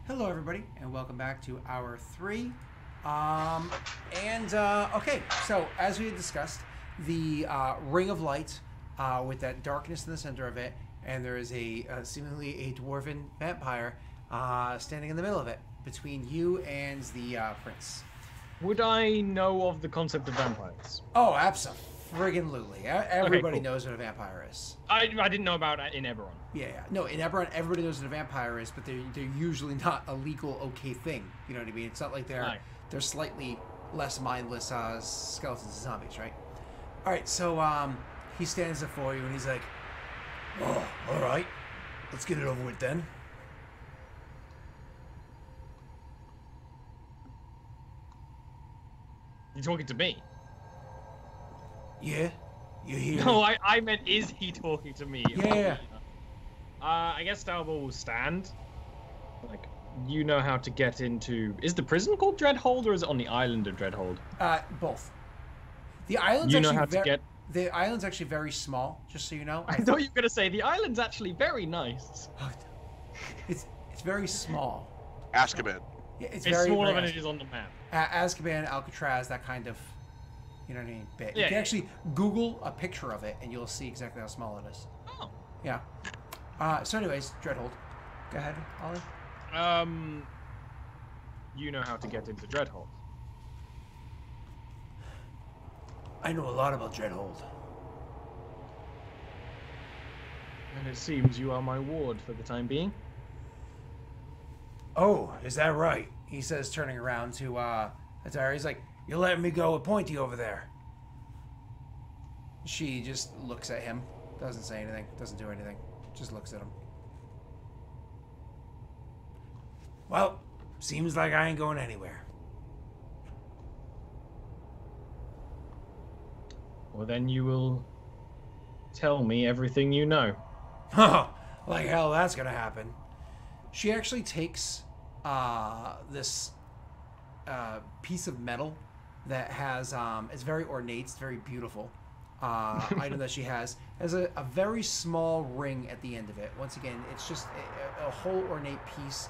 Hello, everybody, and welcome back to Hour 3. Okay, so as we had discussed, the Ring of Light with that darkness in the center of it, and there is a seemingly a dwarven vampire standing in the middle of it between you and the prince. Would I know of the concept of vampires? Oh, absolutely. Everybody Cool. knows what a vampire is. I didn't know about it in Eberron. Yeah. No, in Eberron, everybody knows what a vampire is, but they're usually not a legal okay thing. You know what I mean? It's not like they're slightly less mindless skeletons and zombies, right? All right, so he stands up for you and he's like, "Oh, all right, let's get it over with then." You talking to me? Yeah, you hear? No, I meant, is he talking to me? Yeah. I guess Dalbor will stand. Like, you know how to get into... Is the prison called Dreadhold, or is it on the island of Dreadhold? Both. The island's You know actually how to get... The island's actually very small, just so you know. I thought you were going to say, the island's actually very nice. It's very small. Azkaban. Yeah, It's very, smaller very than it is on the map. Azkaban, Alcatraz, that kind of, you know what I mean, bit. Yeah, You can actually Google a picture of it, and you'll see exactly how small it is. Oh. Yeah. So anyways, Dreadhold. Go ahead, Ollie. You know how to get into Dreadhold. I know a lot about Dreadhold. And it seems you are my ward for the time being. Oh, is that right? He says, turning around to Atara. He's like, "You're letting me go with Pointy over there." She just looks at him, doesn't say anything, doesn't do anything, just looks at him. "Well, seems like I ain't going anywhere." Well, then you will tell me everything you know. Like hell, that's gonna happen. She actually takes this piece of metal that has it's very ornate, it's very beautiful item that she has a very small ring at the end of it. Once again, it's just a whole ornate piece.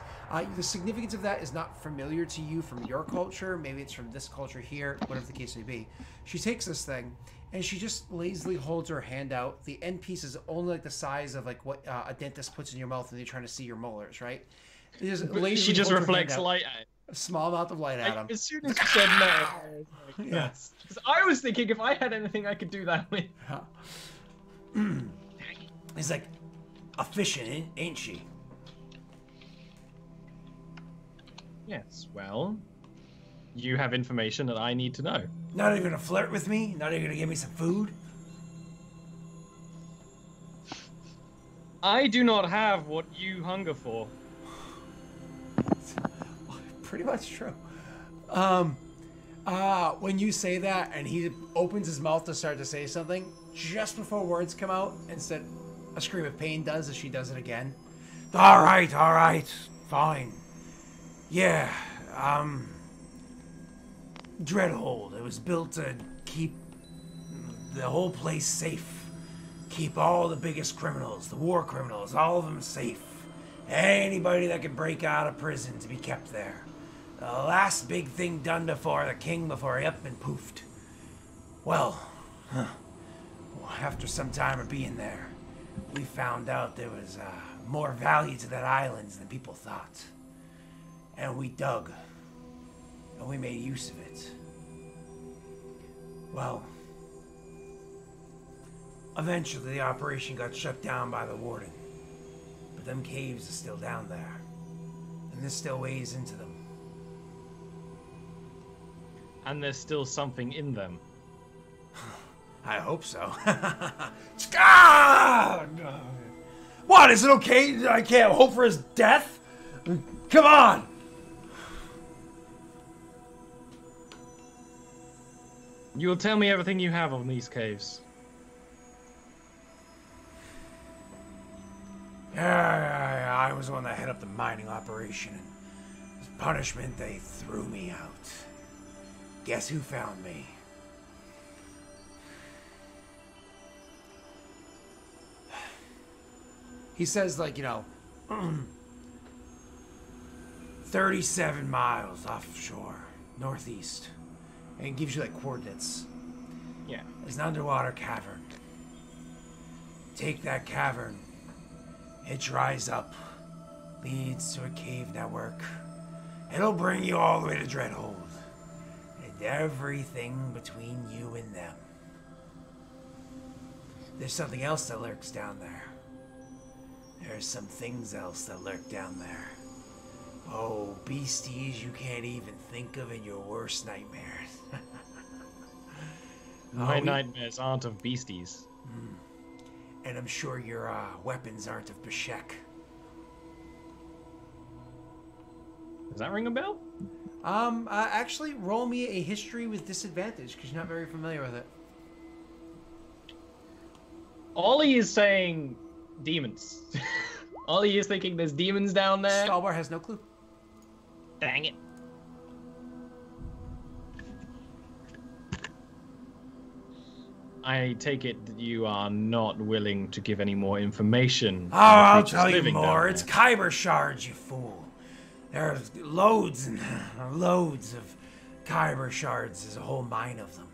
The significance of that is not familiar to you from your culture. Maybe it's from this culture here, whatever the case may be. She takes this thing and she just lazily holds her hand out. The end piece is only like the size of like what a dentist puts in your mouth when you're trying to see your molars, right? She just reflects light at it. A small amount of light at him. As soon as you said no, I was like, Yes. Because I was thinking if I had anything I could do that with. He's like, efficient, ain't she? Yes, well, you have information that I need to know. Not even gonna flirt with me? Not even gonna give me some food? I do not have what you hunger for. Pretty much true. When you say that and he opens his mouth to start to say something, just before words come out, instead a scream of pain does as she does it again. All right, fine. Yeah, Dreadhold. It was built to keep the whole place safe. Keep all the biggest criminals, the war criminals, all of them safe. Anybody that could break out of prison to be kept there. The last big thing done before the king before he up and poofed. Well, after some time of being there, we found out there was more value to that island than people thought. And we dug. And we made use of it. Well, eventually the operation got shut down by the warden. But them caves are still down there. And there's still ways into them. And there's still something in them. I hope so. What, is it okay? I can't hope for his death? Come on! You will tell me everything you have on these caves. Yeah, I was the one that headed up the mining operation, and as punishment, they threw me out. Guess who found me? He says, like, you know, 37 miles offshore, northeast. And it gives you like coordinates. Yeah. There's an underwater cavern. Take that cavern. It dries up. Leads to a cave network. It'll bring you all the way to Dreadhold. And everything between you and them. There's something else that lurks down there. There's some things else that lurk down there. Oh, beasties you can't even think of in your worst nightmares. My nightmares aren't of beasties. And I'm sure your weapons aren't of Bashek. Does that ring a bell? Actually, roll me a history with disadvantage, because you're not very familiar with it. Ollie is saying demons. Ollie is thinking there's demons down there. Stalbar has no clue. Dang it. I take it that you are not willing to give any more information. Oh, I'll creatures tell you living down more. there. It's Kyber shards, you fool. There's loads and loads of Kyber shards. There's a whole mine of them.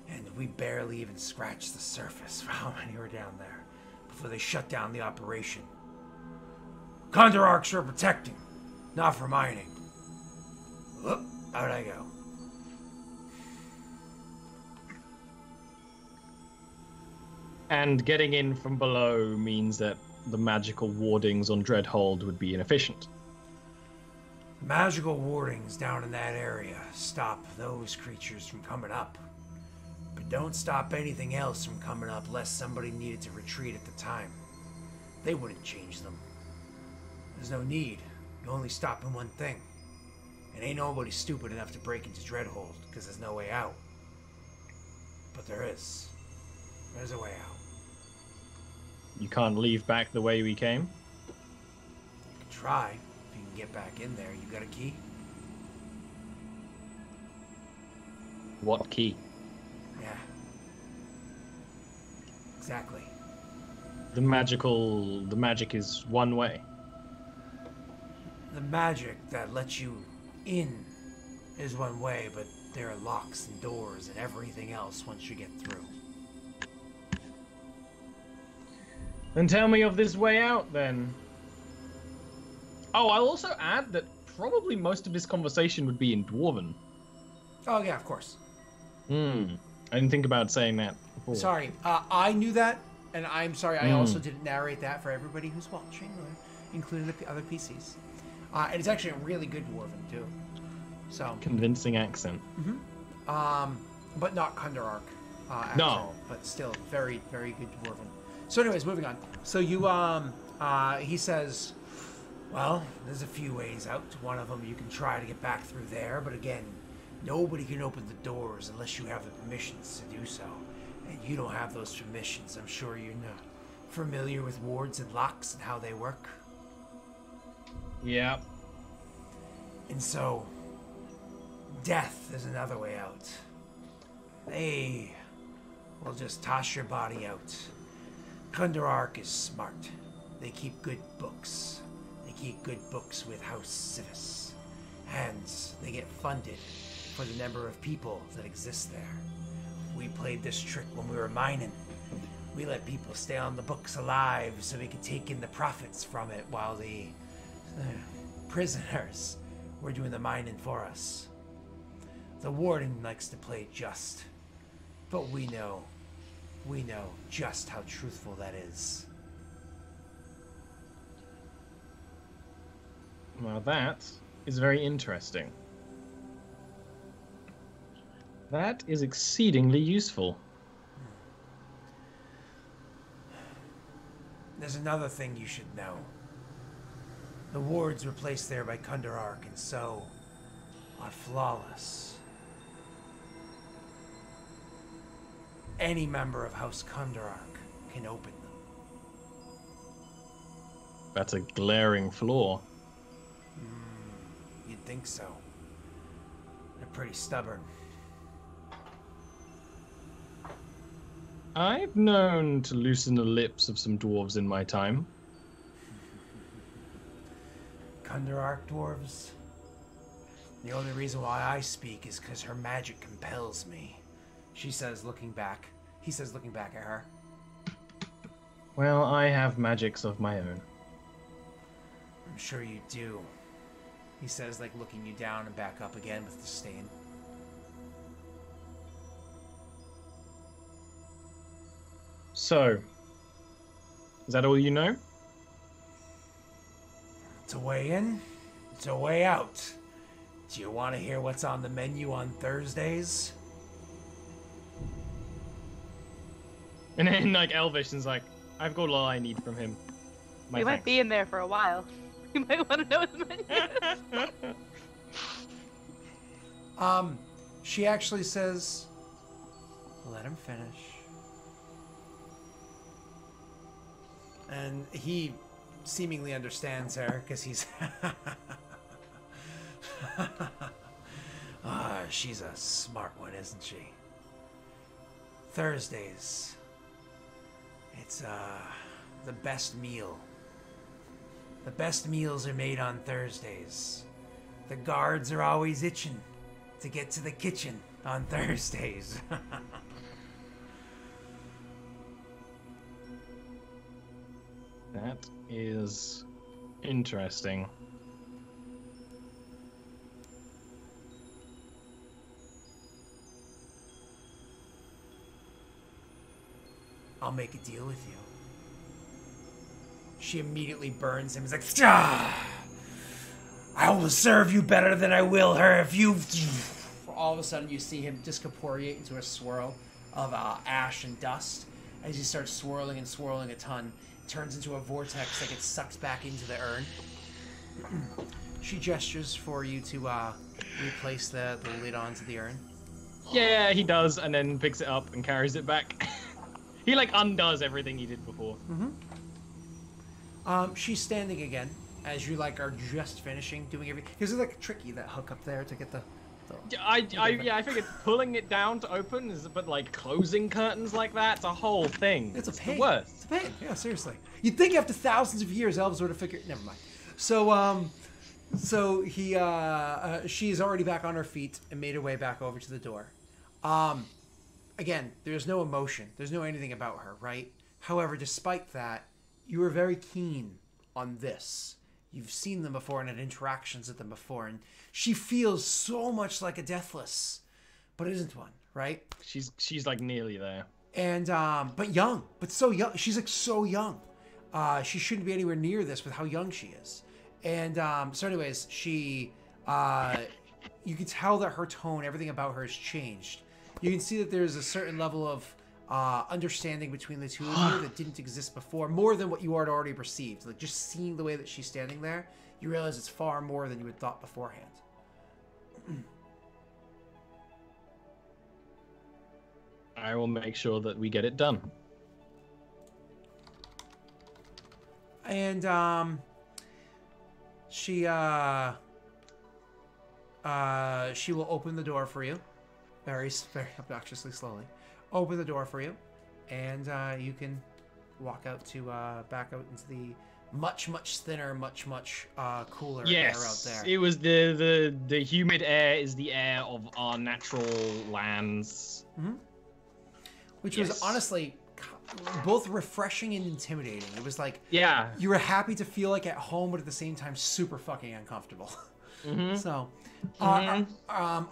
And we barely even scratched the surface for how many were down there before they shut down the operation. Condorarchs for protecting, not for mining. Whoop, how'd I go? And getting in from below means that the magical wardings on Dreadhold would be inefficient. Magical wardings down in that area stop those creatures from coming up. But don't stop anything else from coming up lest somebody needed to retreat at the time. They wouldn't change them. There's no need. You're only stopping one thing. And ain't nobody stupid enough to break into Dreadhold, because there's no way out. But there is. There's a way out. You can't leave back the way we came? You can try. If you can get back in there, you got a key? What key? Yeah. Exactly. The magic is one way. The magic that lets you in is one way, but there are locks and doors and everything else once you get through. Then tell me of this way out, then. Oh, I'll also add that probably most of this conversation would be in Dwarven. Oh, yeah, of course. I didn't think about saying that before. Sorry, I knew that, and I'm sorry, I also didn't narrate that for everybody who's watching, including the other PCs. And it's actually a really good Dwarven, too. So Convincing accent. But not Kundarark. Accent, No. But still, very, very good Dwarven. So anyways, moving on. So you, he says, well, there's a few ways out. One of them you can try to get back through there, but again, nobody can open the doors unless you have the permissions to do so. And you don't have those permissions. I'm sure you're not familiar with wards and locks and how they work. Yeah. And so, death is another way out. They will just toss your body out. Kundarark is smart. They keep good books. They keep good books with House Civis. And they get funded for the number of people that exist there. We played this trick when we were mining. We let people stay on the books alive so we could take in the profits from it while the prisoners were doing the mining for us. The warden likes to play just, but we know just how truthful that is. Well, that is very interesting. That is exceedingly useful. There's another thing you should know. The wards were placed there by Kundarark, and so are flawless. Any member of House Kundarark can open them. That's a glaring flaw. You'd think so. They're pretty stubborn. I've known to loosen the lips of some dwarves in my time. Kundarark dwarves? The only reason why I speak is because her magic compels me. She says, looking back. He says, looking back at her. Well, I have magics of my own. I'm sure you do. He says, like, looking you down and back up again with disdain. So, is that all you know? It's a way in, it's a way out. Do you want to hear what's on the menu on Thursdays? And then, like, Elvish is like, I've got all I need from him. We might be in there for a while. You might want to know the menu. She actually says, let him finish. And he seemingly understands her because he's she's a smart one, isn't she? Thursdays, it's the best meal. The best meals are made on Thursdays. The guards are always itching to get to the kitchen on Thursdays. That is interesting. I'll make a deal with you. She immediately burns him. He's like, ah! I will serve you better than I will her if you... All of a sudden, you see him discorporeate into a swirl of ash and dust. As he starts swirling and swirling a ton, it turns into a vortex that gets sucked back into the urn. She gestures for you to replace the lid onto the urn. Yeah, he does, and then picks it up and carries it back. He, like, undoes everything he did before. She's standing again as you, like, are just finishing doing everything. Because it's, like, tricky, that hook up there to get the I figured pulling it down to open is, but like closing curtains like that's a whole thing. It's a pain. The worst. It's a pain. Yeah, seriously. You'd think after thousands of years, elves would have figured. Never mind. So she's already back on her feet and made her way back over to the door. Again, there's no emotion. There's no anything about her, right? However, despite that, you were very keen on this. You've seen them before and had interactions with them before, and she feels so much like a Deathless, but isn't one, right? She's like nearly there. And but young, but so young. She's like so young. She shouldn't be anywhere near this with how young she is. And so, anyways, she you can tell that her tone, everything about her has changed. You can see that there's a certain level of understanding between the two of you that didn't exist before, more than what you had already perceived. Like, just seeing the way that she's standing there, you realize it's far more than you had thought beforehand. I will make sure that we get it done. And she will open the door for you, very obnoxiously slowly. Open the door for you, and you can walk out to back out into the much thinner, much cooler air out there. It was the humid air is the air of our natural lands, which was honestly both refreshing and intimidating. It was like you were happy to feel like at home, but at the same time super fucking uncomfortable. So, all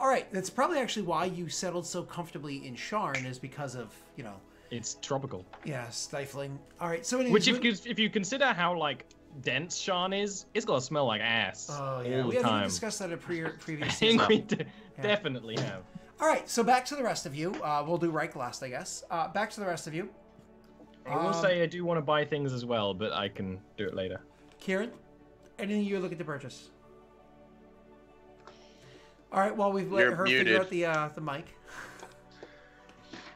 right, that's probably actually why you settled so comfortably in Sharn, is because of, you know, it's tropical. Yeah, stifling. All right, so anyways, which if you consider how like dense Sharn is, it's gonna smell like ass. Oh yeah, all we the haven't time. discussed that at previous. I think we definitely have. All right, so back to the rest of you. We'll do Reich last, I guess. Back to the rest of you. I will say I do want to buy things as well, but I can do it later. Kyrann, anything you're looking to purchase? All right, well, we've let her figure out the mic.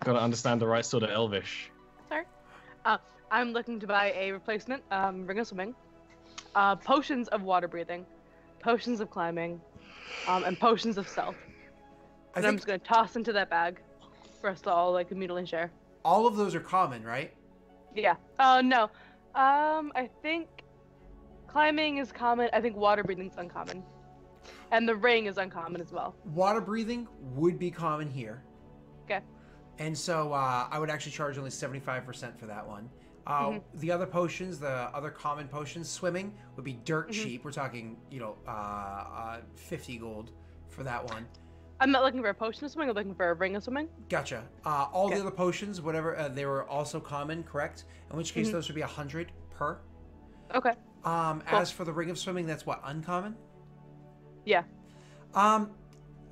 Gotta understand the right sort of Elvish. Sorry. I'm looking to buy a replacement ring of swimming, potions of water breathing, potions of climbing, and potions of stealth. And I'm just gonna toss into that bag for us to all like immediately share. All of those are common, right? Yeah. No. I think climbing is common. I think water breathing is uncommon. And the ring is uncommon as well. Water breathing would be common here. Okay. And so I would actually charge only 75% for that one. The other potions, the other common potions, swimming would be dirt cheap. We're talking, 50 gold for that one. I'm not looking for a potion of swimming. I'm looking for a ring of swimming. Gotcha. All the other potions, whatever, they were also common, correct? In which case, those would be 100 per. Okay. Cool. As for the ring of swimming, that's what, uncommon? Yeah.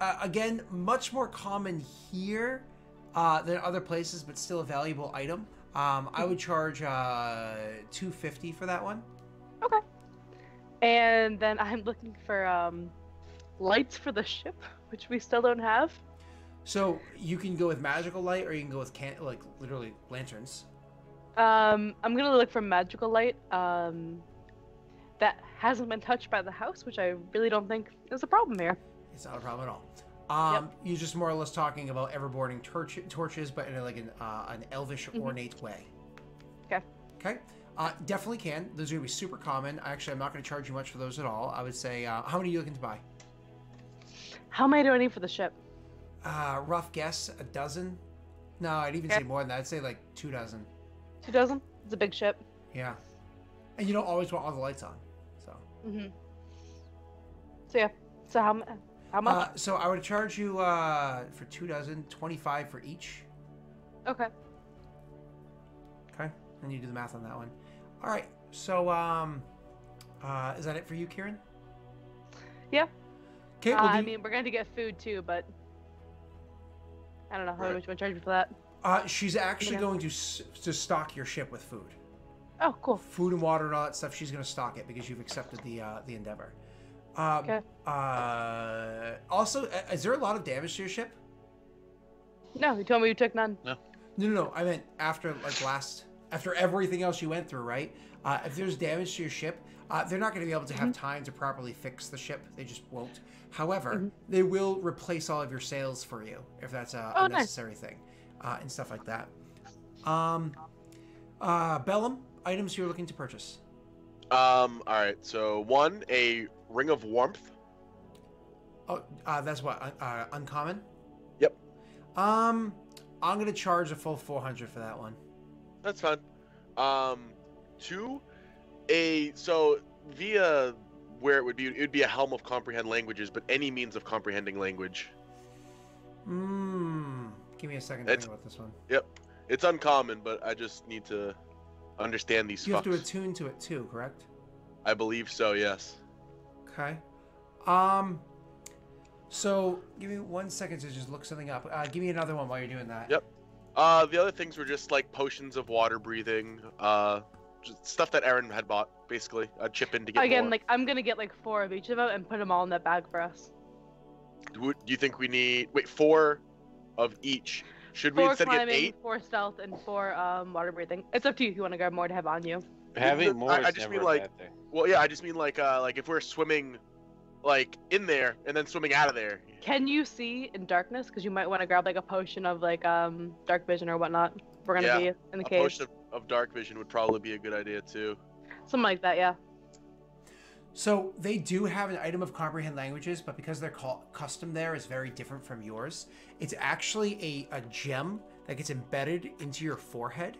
Again, much more common here than other places, but still a valuable item. I would charge 250 for that one. Okay. And then I'm looking for lights for the ship, which we still don't have. So you can go with magical light, or you can go with literally lanterns. I'm gonna look for magical light. That hasn't been touched by the house, which I really don't think is a problem here. It's not a problem at all. You're just more or less talking about ever-burning torches, but in an elvish, ornate way. Okay. Okay. Definitely can. Those are going to be super common. Actually, I'm not going to charge you much for those at all. I would say, how many are you looking to buy? How many do I need for the ship? Rough guess, a dozen? No, I'd even say more than that. I'd say like 2 dozen. 2 dozen? It's a big ship. Yeah. And you don't always want all the lights on, so. So yeah. So how much? So I would charge you for 2 dozen, 25 for each. Okay. Okay. And you do the math on that one. All right. So is that it for you, Kyrann? Yeah. Okay. I mean, we're going to get food too, but I don't know how much you want to charge me for that. She's actually going to stock your ship with food. Oh, cool. Food and water and all that stuff. She's going to stock it because you've accepted the endeavor. Okay. Also, is there a lot of damage to your ship? No, you told me you took none. No. I meant after after everything else you went through, right? If there's damage to your ship, they're not going to be able to have time to properly fix the ship. They just won't. However, they will replace all of your sails for you if that's a necessary thing, and stuff like that. Bellum, items you're looking to purchase. All right. So one, a ring of warmth. Oh, that's what uncommon. Yep. I'm gonna charge a full 400 for that one. That's fine. Two, via where it'd be a helm of comprehend languages, but any means of comprehending language. Give me a second to think about this one. Yep. It's uncommon, but I just need to understand these. You have to attune to it too, correct? I believe so. Yes. Okay. So give me 1 second to just look something up. Give me another one while you're doing that. Yep. The other things were just like potions of water breathing, just stuff that Aaron had bought, basically. A chip in to get Again, more. like I'm gonna get like 4 of each of them and put them all in that bag for us. Do you think we need 4 of each? Should we 4 instead get climbing, 8? 4 stealth, and 4 water breathing. It's up to you if you want to grab more to have on you. Having more I is just never mean a bad thing. Well, yeah, I just mean like if we're swimming, like in there and then swimming out of there. Can you see in darkness? Because you might want to grab like a potion of like dark vision or whatnot. We're gonna be in the cave. A potion of dark vision would probably be a good idea too. Something like that, yeah. So they do have an item of comprehend languages, but because they're custom there is very different from yours. It's actually a gem that gets embedded into your forehead.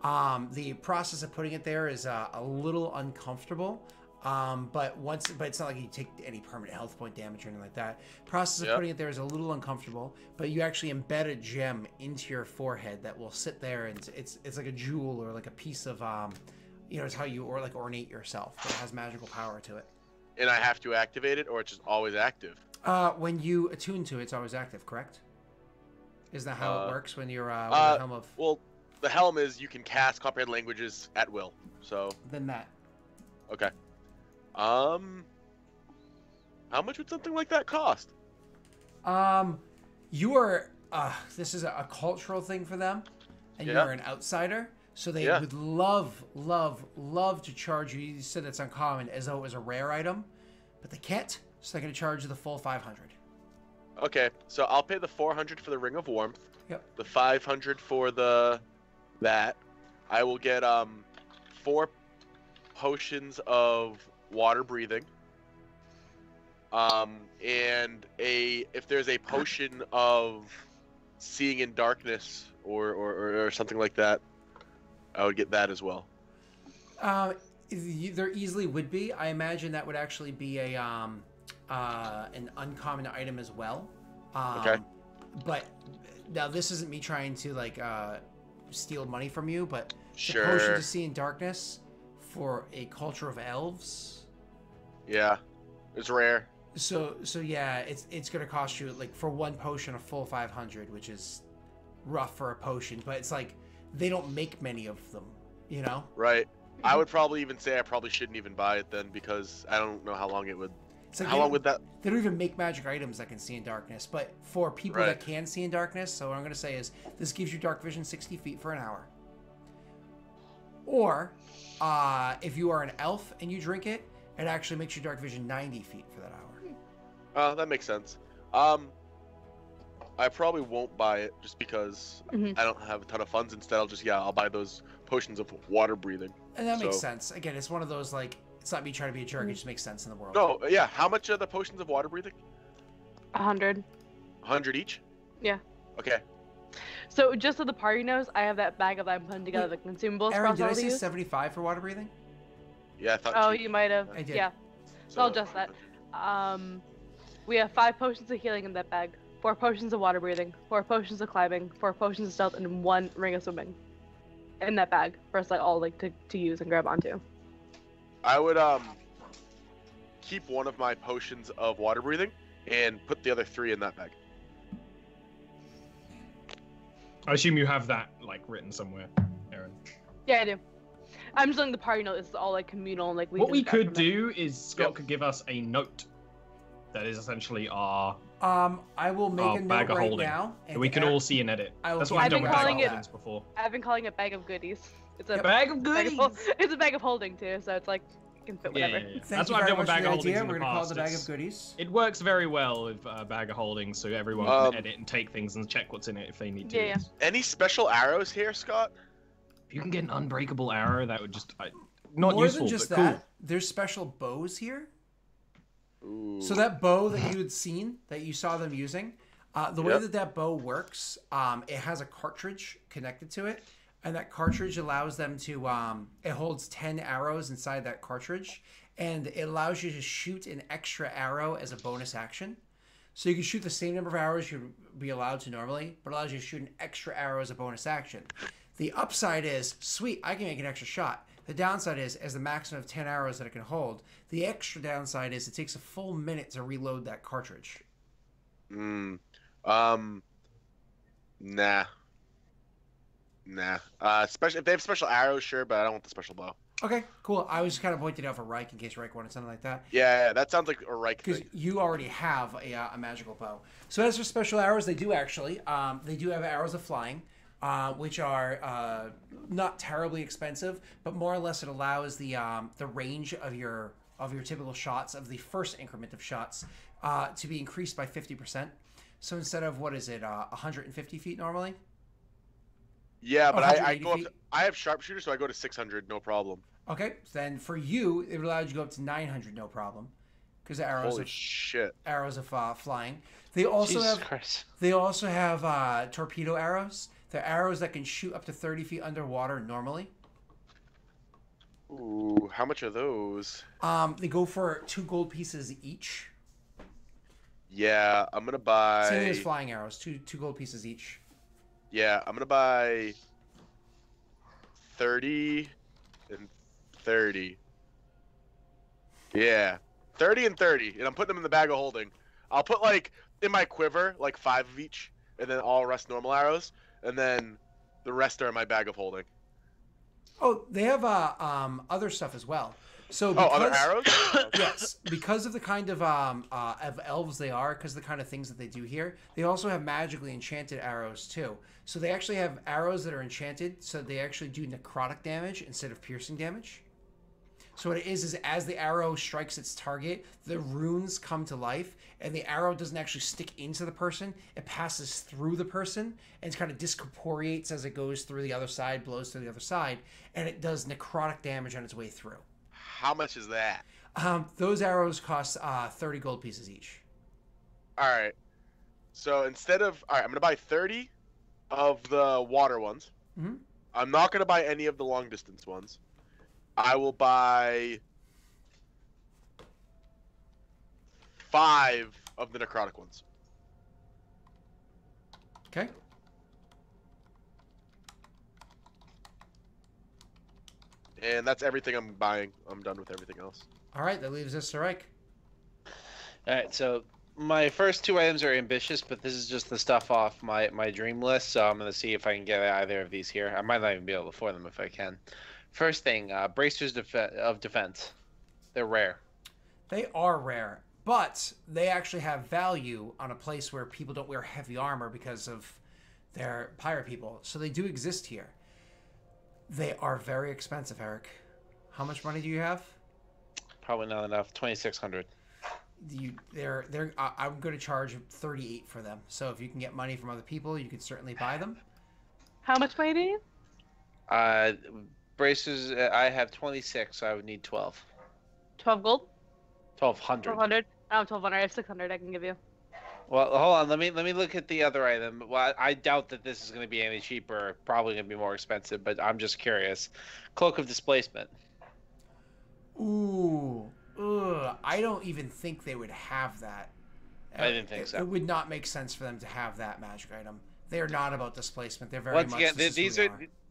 The process of putting it there is a little uncomfortable. But it's not like you take any permanent health point damage or anything like that. Process of putting it there is a little uncomfortable, but you actually embed a gem into your forehead that will sit there, and it's like a jewel or like a piece of it's how you ornate yourself. It has magical power to it. And I have to activate it, or it's just always active? When you attune to it, it's always active, correct? Isn't that how it works when you're with the helm of? Well, the helm is you can cast comprehend languages at will. So. Then that. Okay. How much would something like that cost? You are. This is a cultural thing for them, and you are an outsider. So they would love to charge you. You said it's uncommon, as though it was a rare item, but they can't. So they're going to charge you the full 500. Okay, so I'll pay the 400 for the ring of warmth. Yep. The 500 for that. I will get 4 potions of water breathing. and if there's a potion of seeing in darkness or something like that, I would get that as well. There easily would be. I imagine that would actually be a an uncommon item as well. Okay. But now this isn't me trying to like steal money from you, but Sure. the potion to see in darkness for a culture of elves. Yeah, it's rare. So yeah, it's gonna cost you like for one potion a full 500, which is rough for a potion. But it's like they don't make many of them, you know. Right. I would probably even say I probably shouldn't even buy it then because I don't know how long it would. It's like How long would that? They don't even make magic items that can see in darkness. But for people Right. that can see in darkness, so what I'm going to say is this gives you dark vision 60 feet for an hour. Or if you are an elf and you drink it, it actually makes you dark vision 90 feet for that hour. That makes sense. I probably won't buy it just because Mhm. I don't have a ton of funds. Instead, I'll buy those potions of water breathing. And that makes So- sense. Again, it's one of those like, it's not me trying to be a jerk, it just makes sense in the world. No, yeah. How much are the potions of water breathing? 100. 100 each? Yeah. Okay. So just so the party knows, I have that bag of I'm putting together the consumables for Aaron, us did I all to say use. 75 for water breathing? Yeah, I thought. Oh, you might have. I did. Yeah. So I'll adjust that. We have 5 potions of healing in that bag, 4 potions of water breathing, 4 potions of climbing, 4 potions of stealth, and 1 ring of swimming in that bag for us all to use and grab onto. I would keep one of my potions of water breathing and put the other 3 in that bag. I assume you have that like written somewhere, Aaron. Yeah, I do. I'm just letting the party know this is all like communal and like What we just could grab from it. do is Scott Yep. could give us a note that is essentially our I will make a note bag of right holding. now. that we can all see and edit. I will That's keep what I've I've done been with bag calling of it- holdings before. I've been calling it bag of goodies. It's a Yep. Bag of bag of goodies. it's a bag of holding too, so it's like it can fit Yeah, whatever. yeah, yeah. Thank That's you what I've very done with much for bag the of holdings idea. in We're the gonna call it past. the bag It's- of goodies. It works very well with bag of holdings, so everyone can edit and take things and check what's in it if they need to. Yeah, yeah. Any special arrows here, Scott? If you can get an unbreakable arrow, that would just not More useful, than just but that, cool. there's special bows here. Ooh. So that bow that you had seen, that you saw them using, the way Yep. that bow works, it has a cartridge connected to it, and that cartridge allows them to, it holds 10 arrows inside that cartridge, and it allows you to shoot an extra arrow as a bonus action. So you can shoot the same number of arrows you'd be allowed to normally, but allows you to shoot an extra arrow as a bonus action. The upside is, sweet, I can make an extra shot. The downside is, as the maximum of 10 arrows that it can hold, the extra downside is it takes a full minute to reload that cartridge. Nah. Special if they have special arrows, sure, but I don't want the special bow. Okay, cool. I was just kind of pointing out for Reich in case Reich wanted something like that. Yeah, that sounds like a right Because thing. you already have a magical bow. So as for special arrows, they do actually. They do have arrows of flying, which are not terribly expensive, but more or less it allows the range of your typical shots of the first increment of shots to be increased by 50%. So instead of 150 feet normally. Yeah, but I 180 go up. feet? I have sharpshooter, so I go to 600, no problem. Okay, then for you, it allows you to go up to 900, no problem, because arrows Holy of shit! flying. They also Jesus have Christ. torpedo arrows. They're arrows that can shoot up to 30 feet underwater normally. Ooh, how much are those? They go for 2 gold pieces each. Yeah, I'm gonna Same as buy. flying arrows, two gold pieces each. Yeah, I'm gonna buy 30 and 30. Yeah, 30 and 30, and I'm putting them in the bag of holding. I'll put like in my quiver like 5 of each, and then all rest normal arrows, and then the rest are in my bag of holding. Oh, they have other stuff as well. So Oh, because, other arrows? yes, because of the kind of elves they are, because of the kind of things that they do here, they also have magically enchanted arrows too. So they actually have arrows that are enchanted, so they actually do necrotic damage instead of piercing damage. So what it is as the arrow strikes its target, the runes come to life, and the arrow doesn't actually stick into the person. It passes through the person, and it kind of discorporeates as it goes through the other side, blows through the other side, and it does necrotic damage on its way through. How much is that? Those arrows cost 30 gold pieces each. All right. So instead of I'm gonna buy 30 of the water ones. Mm-hmm. I'm not gonna buy any of the long distance ones. I will buy 5 of the necrotic ones. Okay. And that's everything I'm buying. I'm done with everything else. All right, that leaves us to Reich. All right, so my first 2 items are ambitious, but this is just the stuff off my dream list, so I'm going to see if I can get either of these here. I might not even be able to afford them if I can. First thing, bracers of defense. They're rare. They are rare, but they actually have value on a place where people don't wear heavy armor because of their pirate people. So they do exist here. They are very expensive, Eric. How much money do you have? Probably not enough. 2,600. I'm going to charge 38 for them. So if you can get money from other people, you could certainly buy them. How much money do you need? Bracers, I have 26, so I would need 12. 12 gold? 1,200. 1,200? I have 1,200. I have 600 I can give you. Well, hold on. Let me look at the other item. Well, I doubt that this is going to be any cheaper. Probably going to be more expensive, but I'm just curious. Cloak of Displacement. Ooh. Ugh. I don't even think they would have that. I didn't think so. It would not make sense for them to have that magic item. They are not about displacement. They're very Once much. again,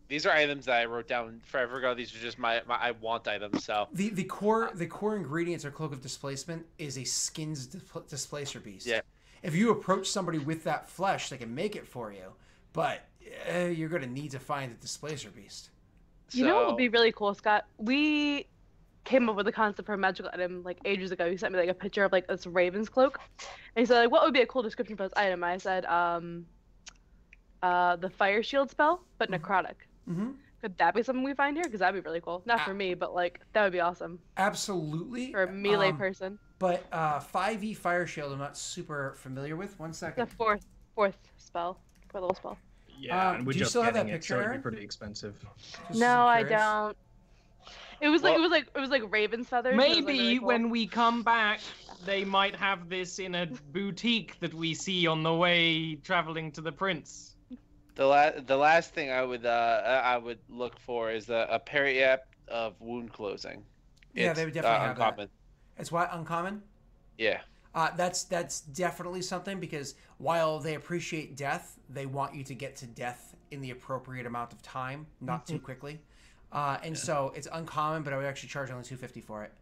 these are items that I wrote down forever ago. These are just my I want items. So the core ingredients of Cloak of Displacement is a skins displacer beast. Yeah. If you approach somebody with that flesh, they can make it for you, but you're going to need to find a displacer beast. You know what would be really cool, Scott? We came up with the concept for a magical item like ages ago. He sent me like a picture of like this raven's cloak, and he said like, "What would be a cool description for this item?" I said, the fire shield spell, but necrotic." Mm-hmm. Could that be something we find here? Because that'd be really cool. Not for me, but like that would be awesome Absolutely. for a melee person. But 5e fire shield, I'm not super familiar with. One second. The fourth spell, fourth level spell. Yeah, and we're do you just still have that getting it, picture, so it'd Aaron? be pretty expensive. Just No, I curious. don't. It was like raven's feathers. It was, like, Maybe really cool. when we come back, they might have this in a boutique that we see on the way traveling to the prince. the last thing I would look for is a periap of wound closing. Yeah, they would definitely have uncommon. that. It's what, uncommon? Yeah. That's definitely something, because while they appreciate death, they want you to get to death in the appropriate amount of time, not too quickly. So it's uncommon, but I would actually charge only 250 for it.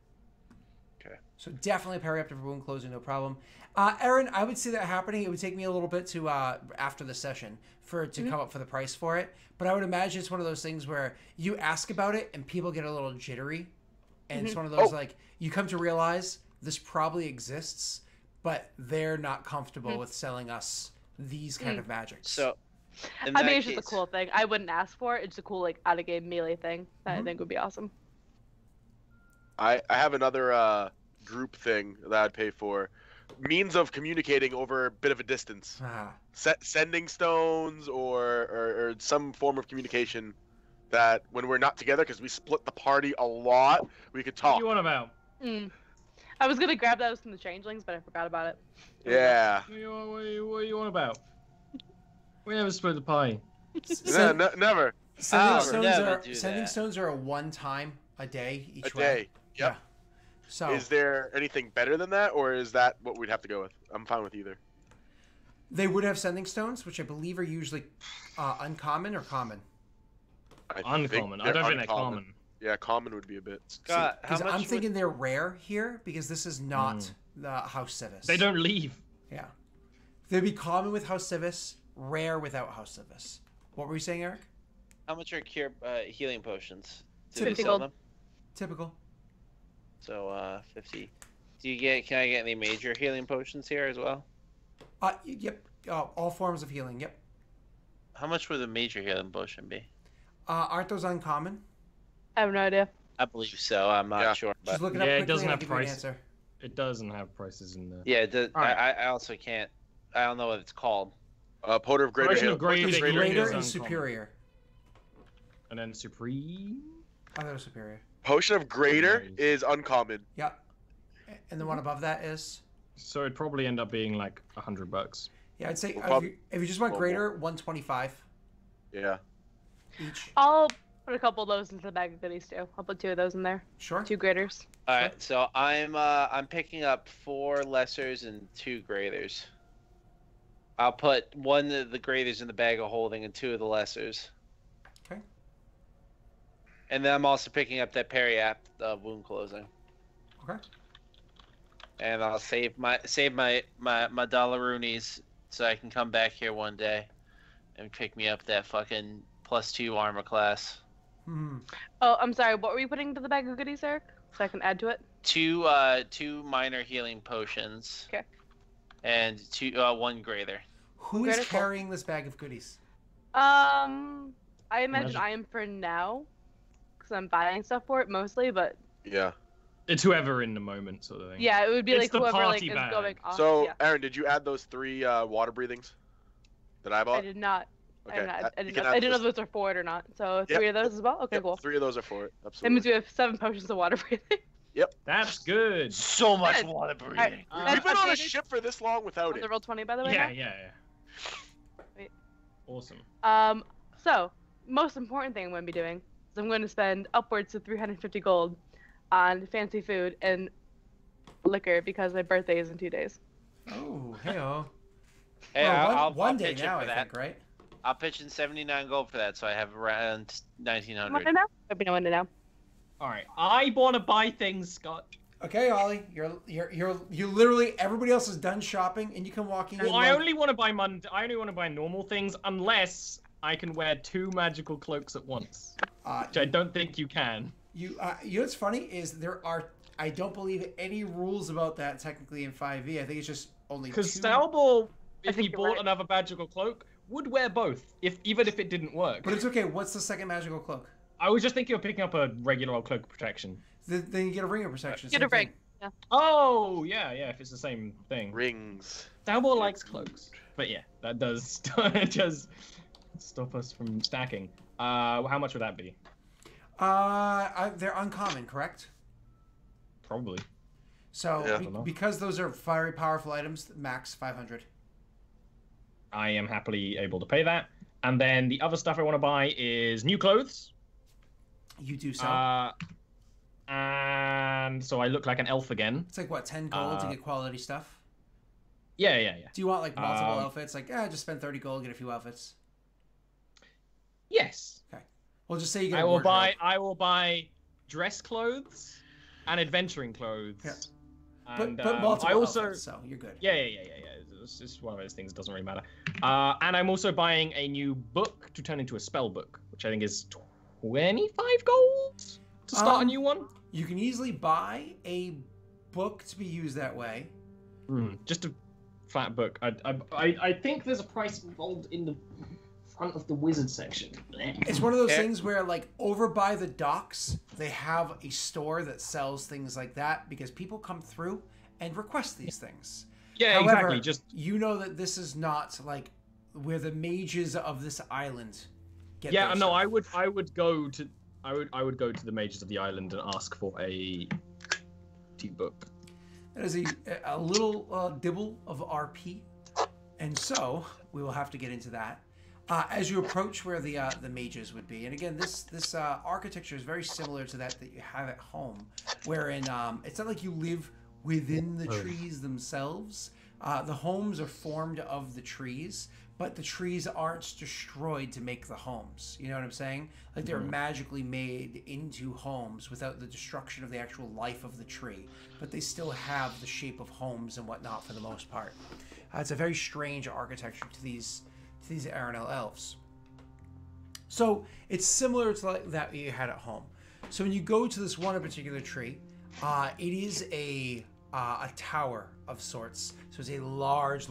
Okay. So definitely periaptive wound closing, no problem. Aaron, I would see that happening. It would take me a little bit to after the session to come up for the price for it, but I would imagine it's one of those things where you ask about it and people get a little jittery, and it's one of those like you come to realize this probably exists, but they're not comfortable with selling us these kind of magics. So, I mean, it's just a cool thing. I wouldn't ask for it. It's a cool like out of game melee thing that I think would be awesome. I have another group thing that I'd pay for. Means of communicating over a bit of a distance. Sending stones or some form of communication that when we're not together, because we split the party a lot, we could talk. What do you want about? I was gonna grab those from the changelings, but I forgot about it. Yeah. What do you want about? We never split the pie. Never. Sending stones are a one-time a day each way. A day. Yep. Yeah. So Is there anything better than that, or is that what we'd have to go with? I'm fine with either. they would have sending stones, which I believe are usually uncommon or common. Uncommon. I don't think they're common. Yeah, common would be a bit. Scott, how much I'm thinking they're rare here because this is not the House Civis. They don't leave. Yeah. They'd be common with House Civis, rare without House Civis. What were you saying, Eric? How much are cure healing potions? Do 50 they sell gold. them? Typical. So 50. Can I get any major healing potions here as well? Yep. All forms of healing. Yep. How much would a major healing potion be? Aren't those uncommon? I have no idea. I believe so. I'm not sure. But... Just look it up Yeah, quickly it doesn't and I'll have give you an price. answer. It doesn't have prices in there. Yeah, Alright. I also can't. I don't know what it's called. Porter of Greater Potion Hail. of Greater It's Healing greater is and uncommon. superior. And then Supreme? I thought it was superior. Potion of Greater Nice. is uncommon. Yep. And the one above that is? So it'd probably end up being like $100. Yeah, I'd say Well, if you just want greater, 125 Yeah. each. I'll put a couple of those into the bag of goodies too. I'll put 2 of those in there. Sure. 2 graders. All right, so I'm picking up 4 lessers and 2 graders. I'll put 1 of the graders in the bag of holding and 2 of the lessers. Okay. And then I'm also picking up that peri-apt wound closing. Okay. And I'll save my dollaroonies so I can come back here one day and pick me up that fucking +2 armor class. Hmm. Oh, I'm sorry. What were you putting into the bag of goodies, Eric? So I can add to it. 2 minor healing potions. Okay. And 1 greater. Who is Greater- carrying this bag of goodies? I imagine Imagine- I am for now, because I'm buying stuff for it mostly. But Yeah. It's whoever in the moment, sort of thing. yeah, it would be It's like the whoever like party is bag. going off. So, Yeah. Aaron, did you add those 3 water breathings that I bought? I did not. Okay. I you didn't can know. add I didn't know those- if those are for it or not. So Yep. 3 of those as well. Okay, Yep, cool. 3 of those are for it. That means Absolutely. we have 7 potions of water breathing. That's good. So much Good. water Alright, breathing. that's We've been on a updated. ship for this long without On the it. roll 20, by the way. Yeah, now? yeah. Wait. Awesome. So most important thing I'm going to be doing is I'm going to spend upwards of 350 gold on fancy food and liquor because my birthday is in 2 days. Oh, hey-oh. Hey, Well, I'll one day pitch in now, for I that. think, right? I'll pitch in 79 gold for that, so I have around You want 1900. to know? Let me know when to know. All right. I want to buy things, Scott. Okay, Ollie, you literally everybody else is done shopping, and you can walk in. Well, like- I only want to buy I only want to buy normal things unless I can wear 2 magical cloaks at once, which I don't think you can. You know what's funny is I don't believe any rules about that technically in 5e. I think it's just only 2. Because Stalball, if think he you're bought right. another magical cloak, would wear both, even if it didn't work. But it's okay. What's the second magical cloak? I was just thinking of picking up a regular old cloak of protection. Then you get a ring of protection. Get same a ring. thing. Yeah. Oh, yeah, if it's the same thing. Rings. Stalball likes cloaks. But yeah, that does just stop us from stacking. How much would that be? They're uncommon, correct? Probably. So Yeah. because those are very powerful items, max 500. I am happily able to pay that. And then the other stuff I want to buy is new clothes. You do so. And so I look like an elf again. It's like what, 10 gold to get quality stuff? Yeah. Do you want like multiple outfits? Like, just spend 30 gold, get a few outfits. Yes. Okay. Well, just say you get. I a will wardrobe. buy dress clothes and adventuring clothes. Yeah. And, But multiple I also outfits, so you're good. yeah. It's just one of those things. Doesn't really matter. And I'm also buying a new book to turn into a spell book, which I think is 25 gold to start a new one. You can easily buy a book to be used that way. Just a flat book. I think there's a price involved in the front of the wizard section. It's one of those things where, like, over by the docks, they have a store that sells things like that because people come through and request these things. Yeah, However, exactly. Just you know that this is not like where the mages of this island get. yeah. their No, stuff. I would go to go to the mages of the island and ask for a tea book. That is a little dibble of RP, and so we will have to get into that as you approach where the mages would be. And again, this architecture is very similar to that you have at home, wherein it's not like you live within the trees themselves. The homes are formed of the trees, but the trees aren't destroyed to make the homes. You know what I'm saying? Like they're magically made into homes without the destruction of the actual life of the tree, but they still have the shape of homes and whatnot for the most part. It's a very strange architecture to these Aranel elves. So it's similar to like that you had at home. So when you go to this one particular tree, it is a tower of sorts. So it's a large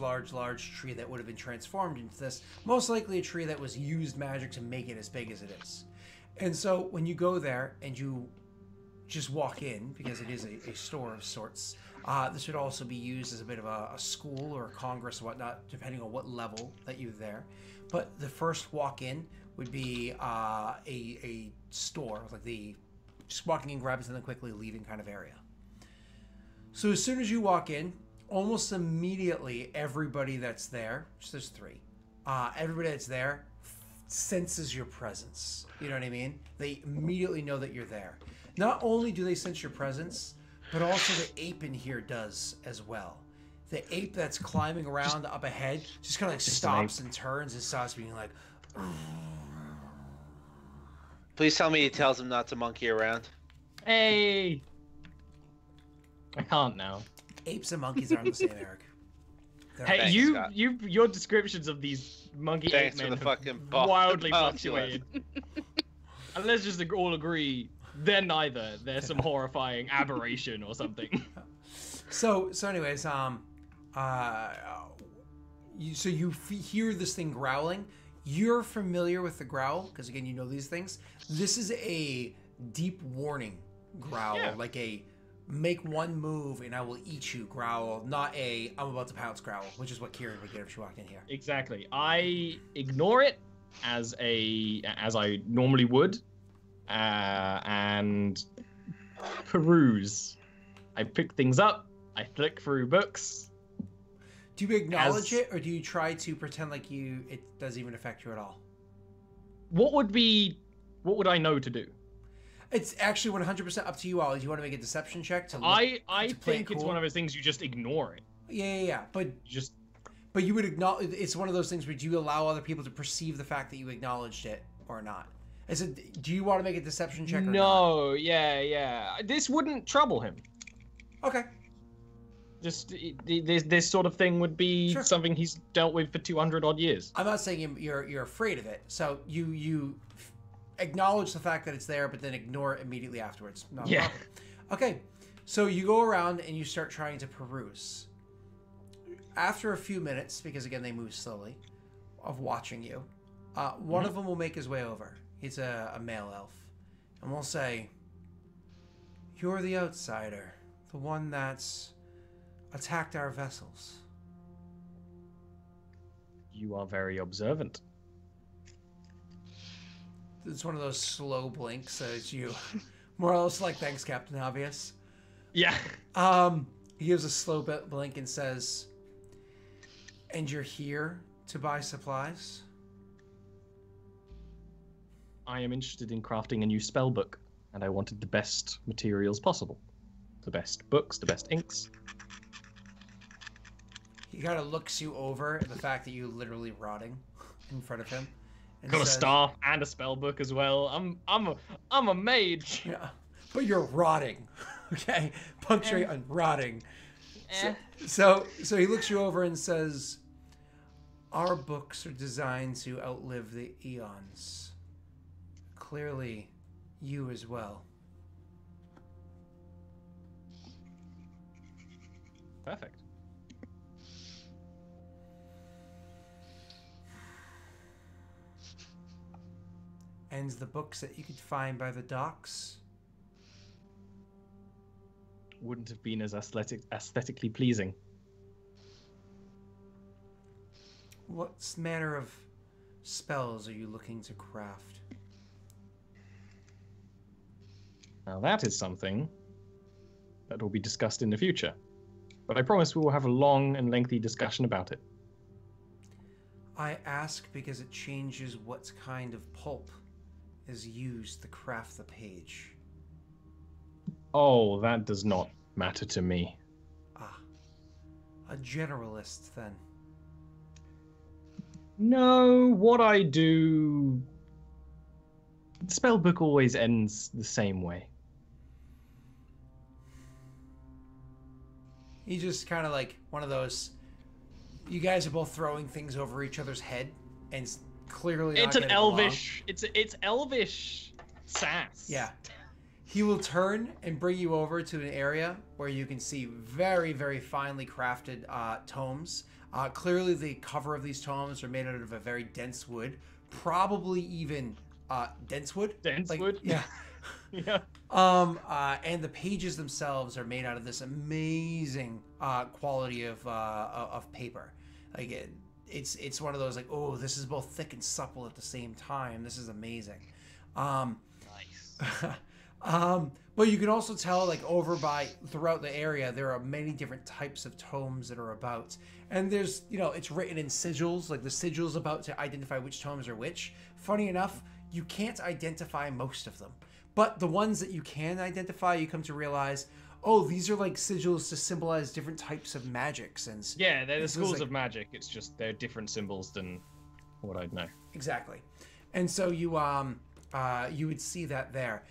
tree that would have been transformed into this. Most likely a tree that was used magic to make it as big as it is. And so when you go there and you just walk in, because it is a store of sorts, this would also be used as a bit of a school or a congress or whatnot, depending on what level that you're there. But the first walk in would be a store, like just walking in, grabbing something quickly, leaving kind of area. So as soon as you walk in, almost immediately everybody that's there, which there's 3, everybody that's there senses your presence. You know what I mean? They immediately know that you're there. Not only do they sense your presence, but also the ape in here does as well. The ape that's climbing around up ahead just kind of like stops and turns and starts being like... Please tell me he tells him not to monkey around. Hey! I can't now. Apes and monkeys aren't the same, Eric. Hey, Thanks, your descriptions of these monkey Thanks ape for men the have fucking ball. wildly fluctuated. And let's just all agree, they're neither. They're some horrifying aberration or something. So anyways, you hear this thing growling. You're familiar with the growl because again, you know these things. This is a deep warning growl, like a make one move and I will eat you growl, not a I'm about to pounce growl, which is what Kyrann would get if she walked in here. Exactly. I ignore it as I normally would, and peruse. I pick things up. I flick through books. Do you acknowledge it, or do you try to pretend like it doesn't even affect you at all? What would I know to do? It's actually 100% up to you all. Do you want to make a deception check to look, I to play think it it's cool? one of those things you just ignore it. Yeah. But Just But you would acknowledge, it's one of those things where do you allow other people to perceive the fact that you acknowledged it or not? Do you want to make a deception check or not? no, yeah. This wouldn't trouble him. Okay. Just this sort of thing would be something he's dealt with for 200 odd years. I'm not saying you're afraid of it. So you acknowledge the fact that it's there, but then ignore it immediately afterwards. Not a problem. Okay. So you go around and you start trying to peruse. After a few minutes, because again they move slowly, of watching you, one of them will make his way over. He's a male elf, and we'll say, "You're the outsider, the one that's attacked our vessels." You are very observant. It's one of those slow blinks as you, more or less like, "Thanks, Captain Obvious." Yeah. He gives a slow blink and says, "And you're here to buy supplies?" I am interested in crafting a new spell book, and I wanted the best materials possible. The best books, the best inks. He kind of looks you over at the fact that you're literally rotting in front of him. And Got a says, staff and a spell book as well. I'm a mage. Yeah, but you're rotting. Okay, punctuate on rotting. So he looks you over and says, "Our books are designed to outlive the eons. Clearly, you as well." Perfect. And the books that you could find by the docks? Wouldn't have been as aesthetically pleasing. What manner of spells are you looking to craft? Now that is something that will be discussed in the future. But I promise we will have a long and lengthy discussion about it. I ask because it changes what kind of pulp is used to craft the page. Oh, that does not matter to me. Ah, a generalist then. No, what I do... The spell book always ends the same way. He just kind of like one of those. You guys are both throwing things over each other's head, and clearly not It's an getting elvish. It's elvish sass. Yeah. He will turn and bring you over to an area where you can see very, very finely crafted tomes. Clearly, the cover of these tomes are made out of a very dense wood, probably even dense wood. Dense like, wood. Yeah. Yeah. And the pages themselves are made out of this amazing quality of paper. Like it's one of those like, oh, this is both thick and supple at the same time. This is amazing. Nice. But you can also tell, like, throughout the area, there are many different types of tomes that are about. And there's, it's written in sigils, like the sigils about to identify which tomes are which. Funny enough, you can't identify most of them. But the ones that you can identify, you come to realize, oh, these are like sigils to symbolize different types of magics. And yeah, they're the schools of magic. It's just they're different symbols than what I'd know. Exactly. And so you would see that there.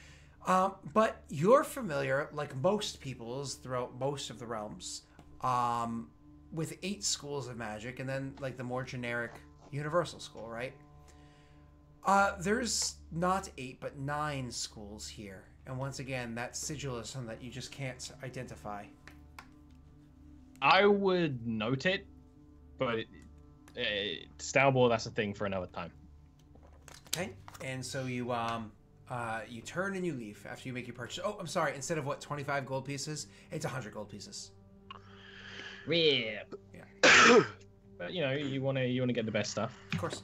But you're familiar, like most peoples throughout most of the realms, with 8 schools of magic, and then like the more generic universal school, right? There's not 8, but 9 schools here. And once again, that sigil is something that you just can't identify. I would note it, but Stowball, that's a thing for another time. Okay. And so you turn and you leave after you make your purchase. Oh, I'm sorry. Instead of 25 gold pieces, it's 100 gold pieces. Yeah. But you want to get the best stuff. Of course.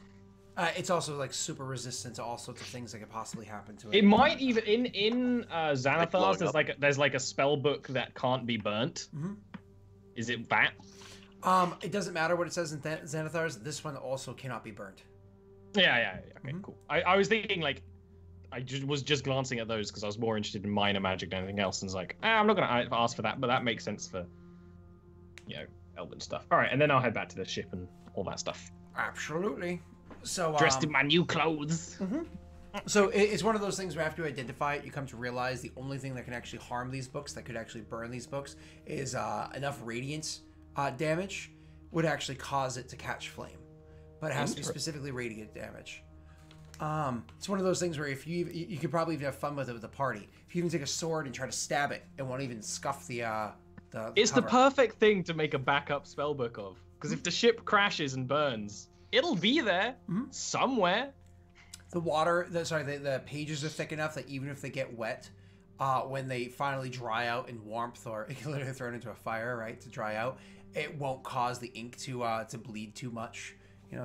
It's also like super resistant to all sorts of things that could possibly happen to it. It might even in Xanathar's there's like a spell book that can't be burnt. Mm-hmm. Is it that? It doesn't matter what it says in Xanathar's. This one also cannot be burnt. Yeah. Okay, cool. I was thinking like was just glancing at those because I was more interested in minor magic than anything else, and was like, I'm not gonna ask for that, but that makes sense for elven stuff. All right, and then I'll head back to the ship and all that stuff. Absolutely. So dressed in my new clothes. Mm-hmm. So it's one of those things where after you identify it, you come to realize the only thing that can actually harm these books, that could actually burn these books, is enough radiant damage would actually cause it to catch flame, but it has to be specifically radiant damage. It's one of those things where if you could probably even have fun with it with the party. If you even take a sword and try to stab it, it won't even scuff the it's cover. The perfect thing to make a backup spellbook of, because if the ship crashes and burns, it'll be there somewhere. The pages are thick enough that even if they get wet, when they finally dry out in warmth, or literally thrown into a fire, right, to dry out, it won't cause the ink to bleed too much,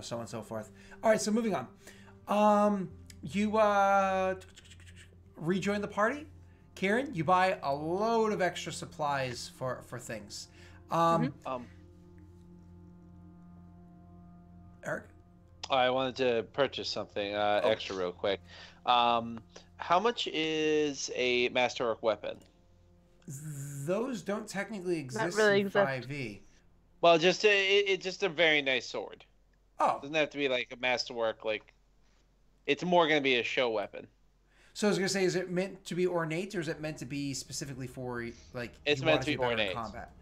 so on and so forth. All right, so moving on. You rejoin the party. Kyrann, you buy a load of extra supplies for things. Eric? I wanted to purchase something extra real quick. How much is a masterwork weapon? Those don't technically exist in 5e. Well, it's just a very nice sword. Oh. It doesn't have to be like a masterwork, like it's more going to be a show weapon. So I was going to say, is it meant to be ornate, or is it meant to be specifically for, like, it's meant to be ornate combat?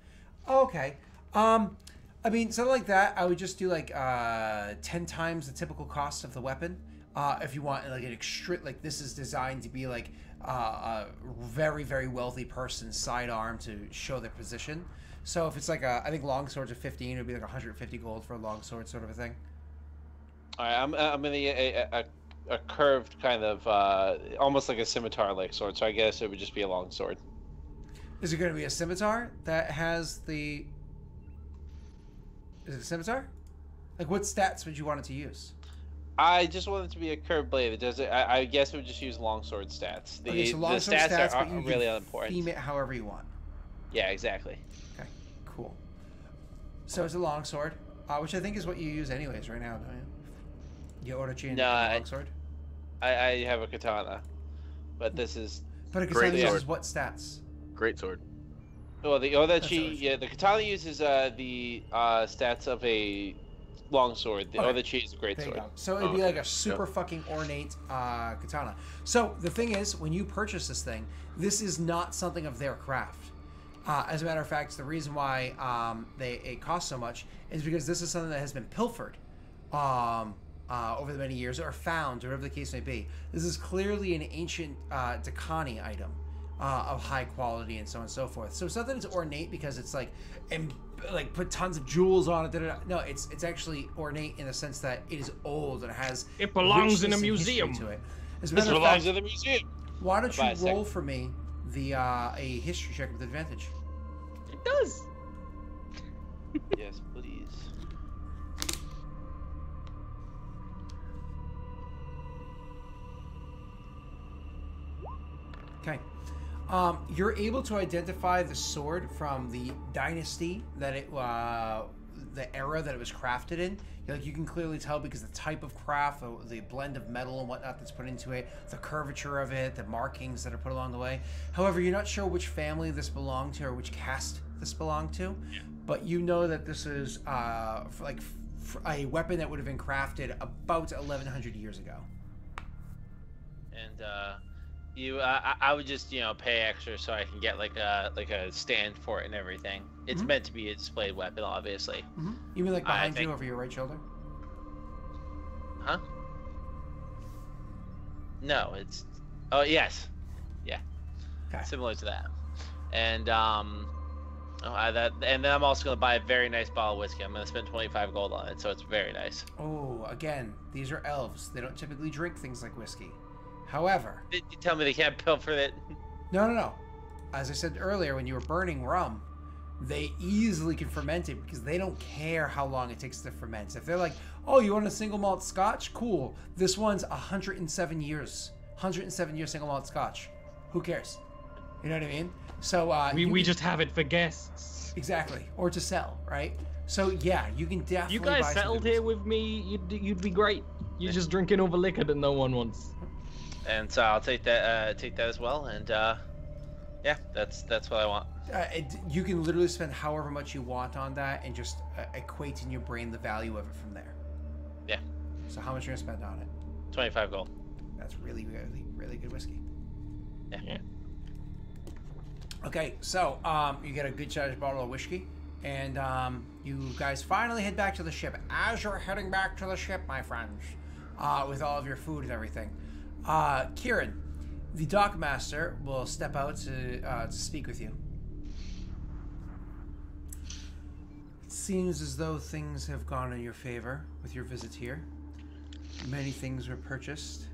Oh, okay. I mean, something like that, I would just do, like, 10 times the typical cost of the weapon. If you want, like, an extra, like, this is designed to be, like, a very, very wealthy person's sidearm to show their position. So if it's, like, I think longswords are 15, it would be, like, 150 gold for a longsword sort of a thing. All right, I'm going to get a curved kind of, almost like a scimitar-like sword, so I guess it would just be a long sword. Is it going to be a scimitar that has the... Is it a scimitar? Like, what stats would you want it to use? I just want it to be a curved blade. It does it. I guess it would just use longsword stats. The stats are really unimportant. Theme it however you want. Yeah, exactly. Okay, cool. So it's a longsword, which I think is what you use anyways right now, don't you? You order chain longsword? I have a katana, but this is... But a katana uses what stats? Great sword. Well, the katana uses the stats of a longsword. The Odachi is a great sword. So it'd be like a super fucking ornate katana. So the thing is, when you purchase this thing, this is not something of their craft. As a matter of fact, the reason why it costs so much is because this is something that has been pilfered over the many years, or found, or whatever the case may be. This is clearly an ancient Dakani item of high quality and so on and so forth. So it's not that it's ornate because it's like put tons of jewels on it. No, it's actually ornate in the sense that it is old and it belongs in a museum. To it. It belongs in the museum. Why don't you roll for me a history check with advantage? It does. Yes, please. Okay. You're able to identify the sword from the dynasty that the era that it was crafted in. You can clearly tell because the type of craft, the blend of metal and whatnot that's put into it, the curvature of it, the markings that are put along the way. However, you're not sure which family this belonged to or which caste this belonged to, but you know that this is a weapon that would have been crafted about 1,100 years ago. And I would just pay extra so I can get like a stand for it and everything. It's meant to be a displayed weapon, obviously. You mean like behind you over your right shoulder? Huh? No, it's. Oh yes, yeah. Okay. Similar to that, and and then I'm also gonna buy a very nice bottle of whiskey. I'm gonna spend 25 gold on it, so it's very nice. Oh, again, these are elves. They don't typically drink things like whiskey. However, Did you tell me they can't pilfer it? No. As I said earlier, when you were burning rum, they easily can ferment it because they don't care how long it takes to ferment. If they're like, oh, you want a single malt scotch? Cool. This one's 107 years. 107 year single malt scotch. Who cares? You know what I mean? So we just have it for guests. Exactly. Or to sell, right? So yeah, you can definitely. You guys buy settled here with me, you'd be great. You're just drinking all the liquor that no one wants. And so I'll take that as well, and yeah, that's what I want. You can literally spend however much you want on that, and just equate in your brain the value of it from there. Yeah. So how much are you gonna spend on it? 25 gold. That's really, really, really good whiskey. Yeah. Okay, so you get a good sized bottle of whiskey, and you guys finally head back to the ship. As you're heading back to the ship, my friends, with all of your food and everything, Kyrann, the dockmaster, will step out to speak with you. It seems as though things have gone in your favor with your visit here. Many things were purchased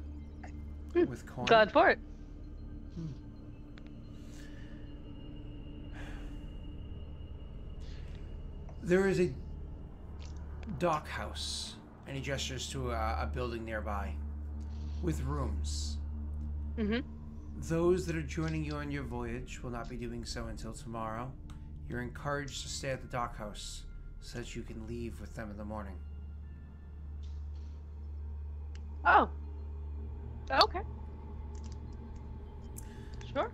with coin. Glad for it. There is a dock house, and he gestures to a building nearby, with rooms. Those that are joining you on your voyage will not be doing so until tomorrow. You're encouraged to stay at the dock house so that you can leave with them in the morning. Oh. Okay. Sure.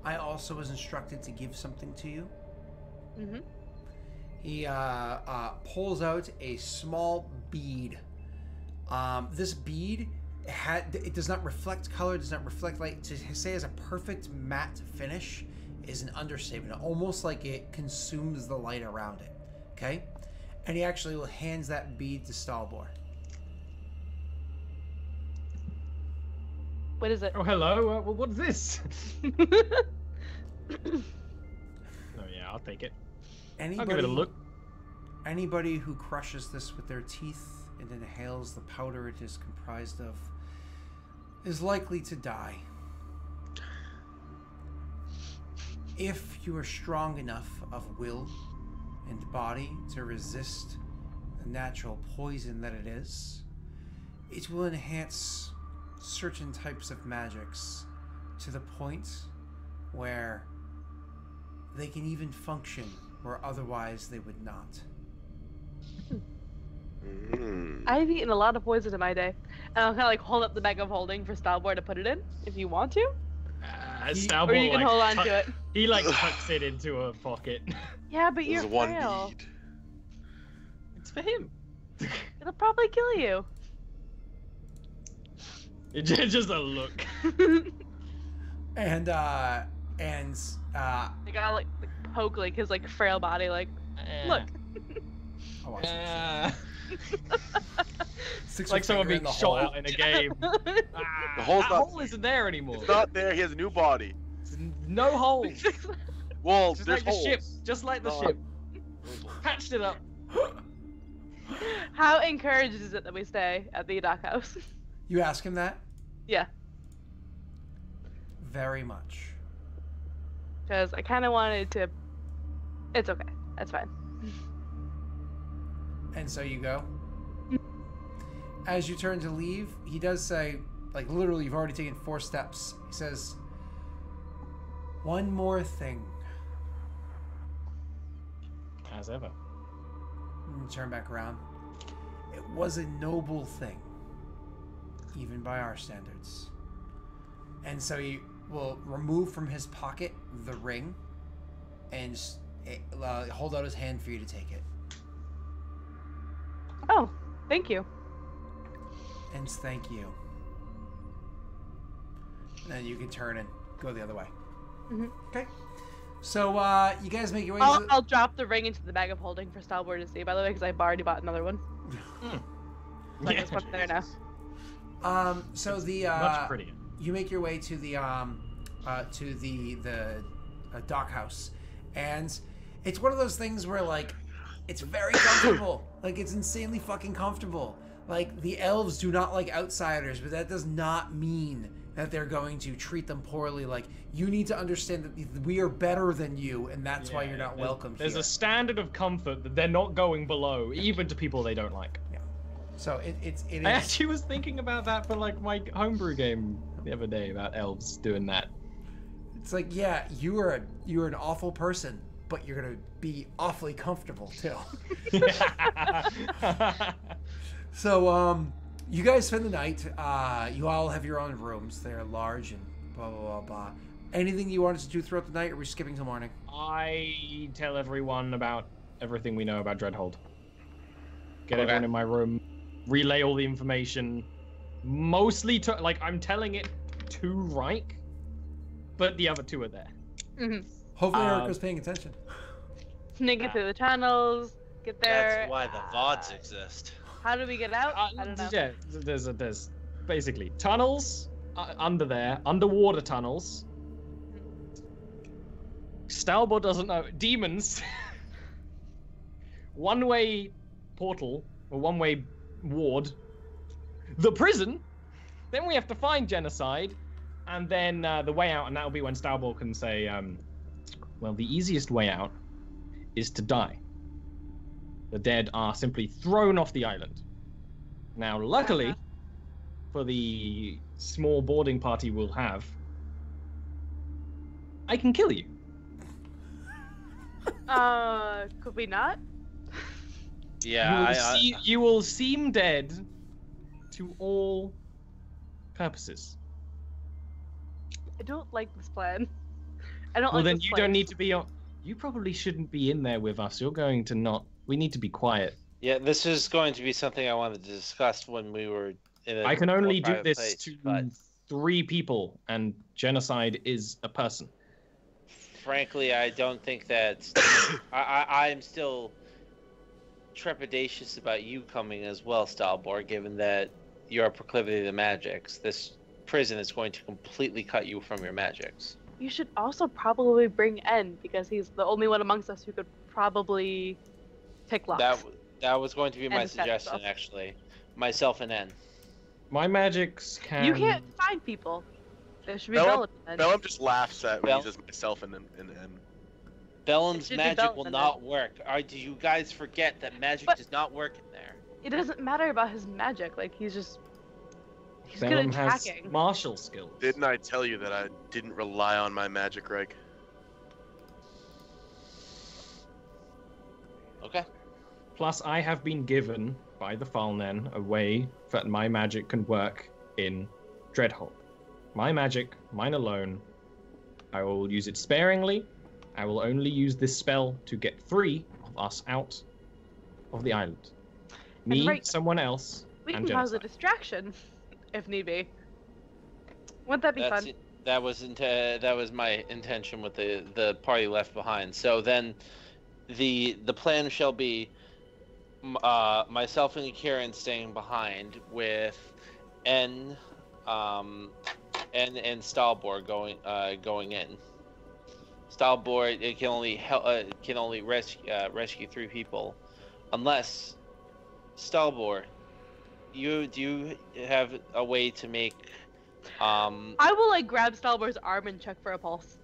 I also was instructed to give something to you. He pulls out a small bead. This bead, it does not reflect color, does not reflect light. To say it has a perfect matte finish is an understatement. Almost like it consumes the light around it. Okay? And he actually hands that bead to Stalbor. What is it? Oh, hello. What's this? Oh, yeah, I'll take it. I'll give it a look. Anybody who crushes this with their teeth and inhales the powder it is comprised of is likely to die. If you are strong enough of will and body to resist the natural poison that it is, it will enhance certain types of magics to the point where they can even function where otherwise they would not. I've eaten a lot of poison in my day. And I'll kind of like hold up the bag of holding for Stalboy to put it in, if you want to. Stalboy, or you can hold on to it. He like tucks it into a pocket. Yeah, but you're There's one frail. bead. It's for him. It'll probably kill you. It's just a look. And They gotta like poke like his like frail body, like look. I'll watch it. It's like someone being shot out in a game. The hole's that not- hole isn't there anymore. It's not there. He has a new body. No holes. Well, Just there's like the holes. ship. Just like the ship. Patched it up. How encouraged is it that we stay at the dock house? You ask him that? Yeah, Very much. because I kind of wanted to. It's okay. That's fine. And so you go. As you turn to leave, he does say, like literally, you've already taken 4 steps. He says, One more thing. As ever. Turn back around. It was a noble thing, even by our standards. And so he will remove from his pocket the ring and hold out his hand for you to take it. Oh, thank you. And thank you. And then you can turn and go the other way. Mm-hmm. Okay. So you guys make your way. I'll drop the ring into the bag of holding for Stalboard to see, by the way, because I've already bought another one. Like there's one there now. So the much prettier. You make your way to the dock house, and it's one of those things where like it's very comfortable. Like it's insanely fucking comfortable. Like the elves do not like outsiders, but that does not mean that they're going to treat them poorly. Like you need to understand that we are better than you, and that's why you're not welcome here. There's a standard of comfort that they're not going below, even to people they don't like. Yeah. So it is. I actually was thinking about that for like my homebrew game the other day about elves doing that. It's like, yeah, you're an awful person, but you're gonna be awfully comfortable too. So you guys spend the night. You all have your own rooms. They're large and blah blah blah blah. Anything you wanted to do throughout the night, or are we skipping till morning? I tell everyone about everything we know about Dreadhold. Get everyone in my room, relay all the information. Mostly to like I'm telling it to Reich, but the other two are there. Mm-hmm. Hopefully Erica's paying attention. Sneak it through the tunnels, get there. That's why the VODs exist. How do we get out? I don't know. Yeah, there's basically tunnels under there, underwater tunnels. Stalbo doesn't know. Demons. One-way portal, or one-way ward. The prison. Then we have to find genocide. And then the way out, and that'll be when Stalbo can say, well, the easiest way out is to die. The dead are simply thrown off the island. Now, luckily, for the small boarding party we'll have, I can kill you. Could we not? Yeah, you will seem dead to all purposes. I don't like this plan. I don't Well, like then this you plan. don't need to be on. You probably shouldn't be in there with us. You're going to not. We need to be quiet. Yeah, this is going to be something I wanted to discuss when we were in a I can only more do private this place, to but 3 people, and genocide is a person. frankly, I don't think that I'm still trepidatious about you coming as well, Stalbor, given that your proclivity to magics. This prison is going to completely cut you from your magics. You should also probably bring N, because he's the only one amongst us who could probably pick locks. That was going to be my And set suggestion, stuff. actually. Myself and N. My magics can. You can't find people. There should be Bellum Bellum. Bellum just laughs at when Bell- he says myself and. Bellum's should be magic Bellum will then. not work. Do you guys forget that magic But- does not work in there? It doesn't matter about his magic. Like, he's good Bellum at has tracking. martial skills. Didn't I tell you that I didn't rely on my magic, Greg? Okay. Plus, I have been given by the Falnen a way that my magic can work in Dreadhold. My magic, mine alone. I will use it sparingly. I will only use this spell to get 3 of us out of the island. Me, right- someone else, We and can cause a genocide. distraction, if need be. Wouldn't that be That's fun? it. That was my intention with the party left behind. So then, the plan shall be myself and Kyrann staying behind with N, and Stalbor going in. Stalbor it can only rescue 3 people, unless Stalbor, do you have a way to make I will like grab Stalbor's arm and check for a pulse.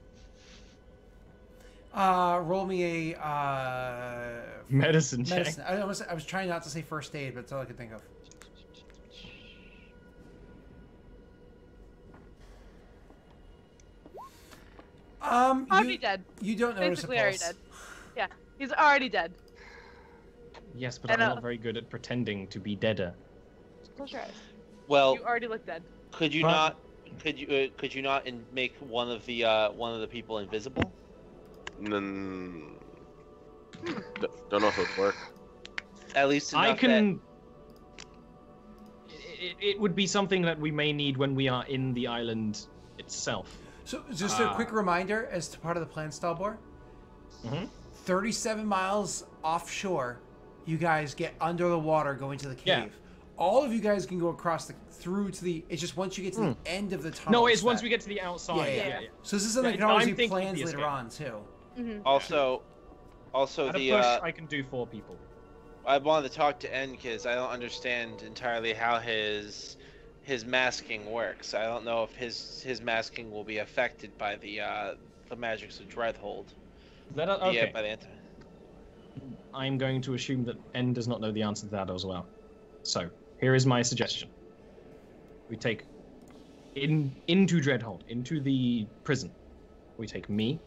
Roll me a Medicine check. medicine. I was trying not to say first aid, but that's all I could think of. Already dead. You don't notice Basically a already pulse. dead. Yeah, he's already dead. Yes, but And, I'm not very good at pretending to be deader. Close your eyes. Well, You already look dead. could you But- not? Could you not make one of the people invisible? Don't know if it would work. At least enough I can. It would be something that we may need when we are in the island itself. So, just a quick reminder as to part of the plan, Stalbor. 37 miles offshore, you guys get under the water, go into the cave. Yeah. All of you guys can go across through to the. It's just once you get to the end of the tunnel. No, it's once we get to the outside. Yeah. So this is something that can I'm always be thinking plans the later escape. on too. Also, At the a push, I can do 4 people. I wanted to talk to N because I don't understand entirely how his masking works. I don't know if his masking will be affected by the magics of Dreadhold. Okay. Yeah, by the anti. I'm going to assume that N does not know the answer to that as well. So, here is my suggestion. We take into Dreadhold, into the prison. We take me,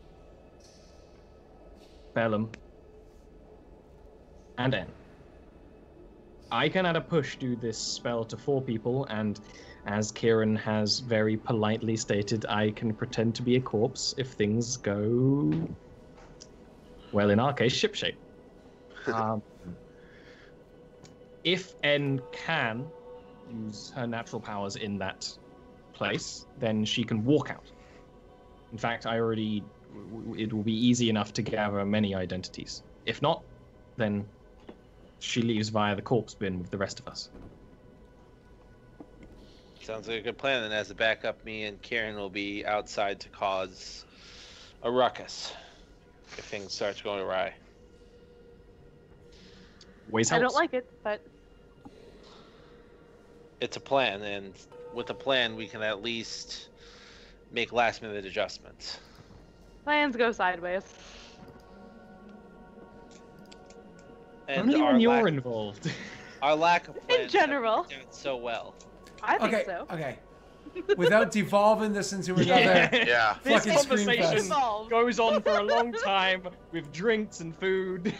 Bellum, and N. I can at a push do this spell to 4 people, and as Kyrann has very politely stated, I can pretend to be a corpse if things go, well, in our case, shipshape. If N can use her natural powers in that place, then she can walk out. In fact, it will be easy enough to gather many identities. If not, then she leaves via the corpse bin with the rest of us. Sounds like a good plan. And as a backup, me and Kyrann will be outside to cause a ruckus if things start going awry. Ways helps. I don't like it, but It's a plan, and with a plan, we can at least make last-minute adjustments. plans go sideways. And Only our when you're lack, involved. our lack of plans In general. have worked out so well. I think Okay. so. Okay. Without devolving this into another. Yeah. This Fucking scream conversation fest. Involved. goes on for a long time with drinks and food.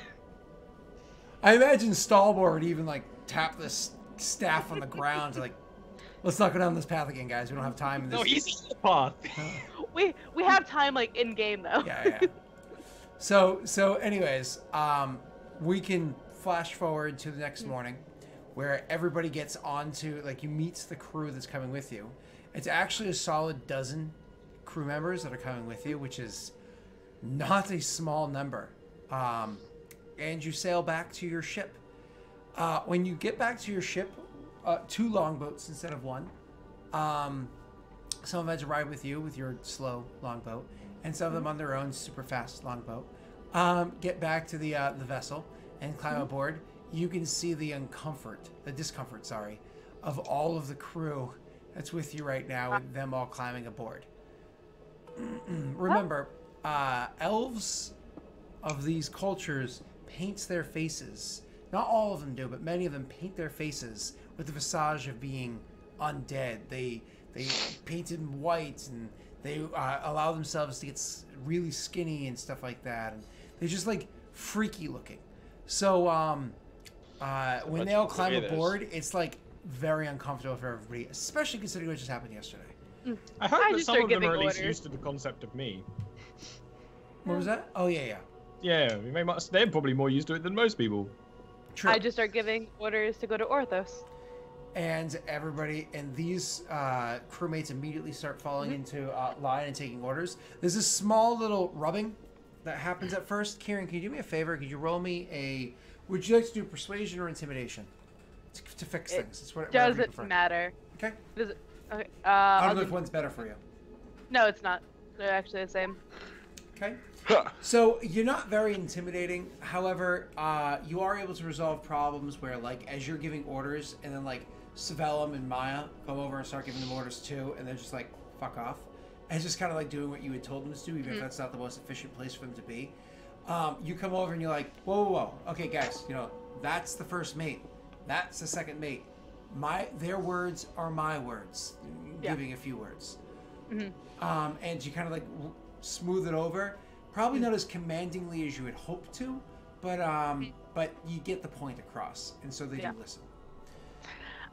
I imagine Stalbor would even like tap this staff on the ground to like, let's not go down this path again, guys. We don't have time in this. No, easy path. We have time like in game though. Yeah. So anyways, we can flash forward to the next morning where everybody gets onto, like, you meet the crew that's coming with you. It's actually a solid dozen crew members that are coming with you, which is not a small number. And you sail back to your ship. When you get back to your ship, 2 longboats instead of 1. Some of them had to ride with you with your slow longboat, and some of them on their own super fast longboat. Get back to the vessel and climb aboard. You can see the discomfort, of all of the crew that's with you right now, with them all climbing aboard. Remember, elves of these cultures paints their faces. Not all of them do, but many of them paint their faces with the visage of being undead. They paint it in white, and they allow themselves to get really skinny and stuff like that. And they're just like freaky looking. So when they all climb aboard, it's like very uncomfortable for everybody, especially considering what just happened yesterday. I hope I that just some start of them are giving at least orders. used to the concept of me. What was that? Oh yeah. Yeah, they're probably more used to it than most people. True. I just start giving orders to go to Orthos. And everybody, and these crewmates immediately start falling into line and taking orders. There's a small little rubbing that happens at first. Kyrann, can you do me a favor? Could you roll me would you like to do persuasion or intimidation to fix things? It's whatever you Doesn't prefer. matter. Okay. Does it? Okay. I I'll don't know if do- one's better for you. No, it's not. They're actually the same. Okay. So you're not very intimidating. However, you are able to resolve problems where, like, as you're giving orders, and then like Savellum and Maya come over and start giving them orders too, and they're just like, fuck off. And it's just kind of like doing what you had told them to do, even if that's not the most efficient place for them to be. You come over and you're like, whoa. Okay, guys, that's the first mate. That's the second mate. Their words are my words. Yeah. Giving a few words. And you kind of like smooth it over. Probably not as commandingly as you would hope to, but you get the point across, and so they do listen.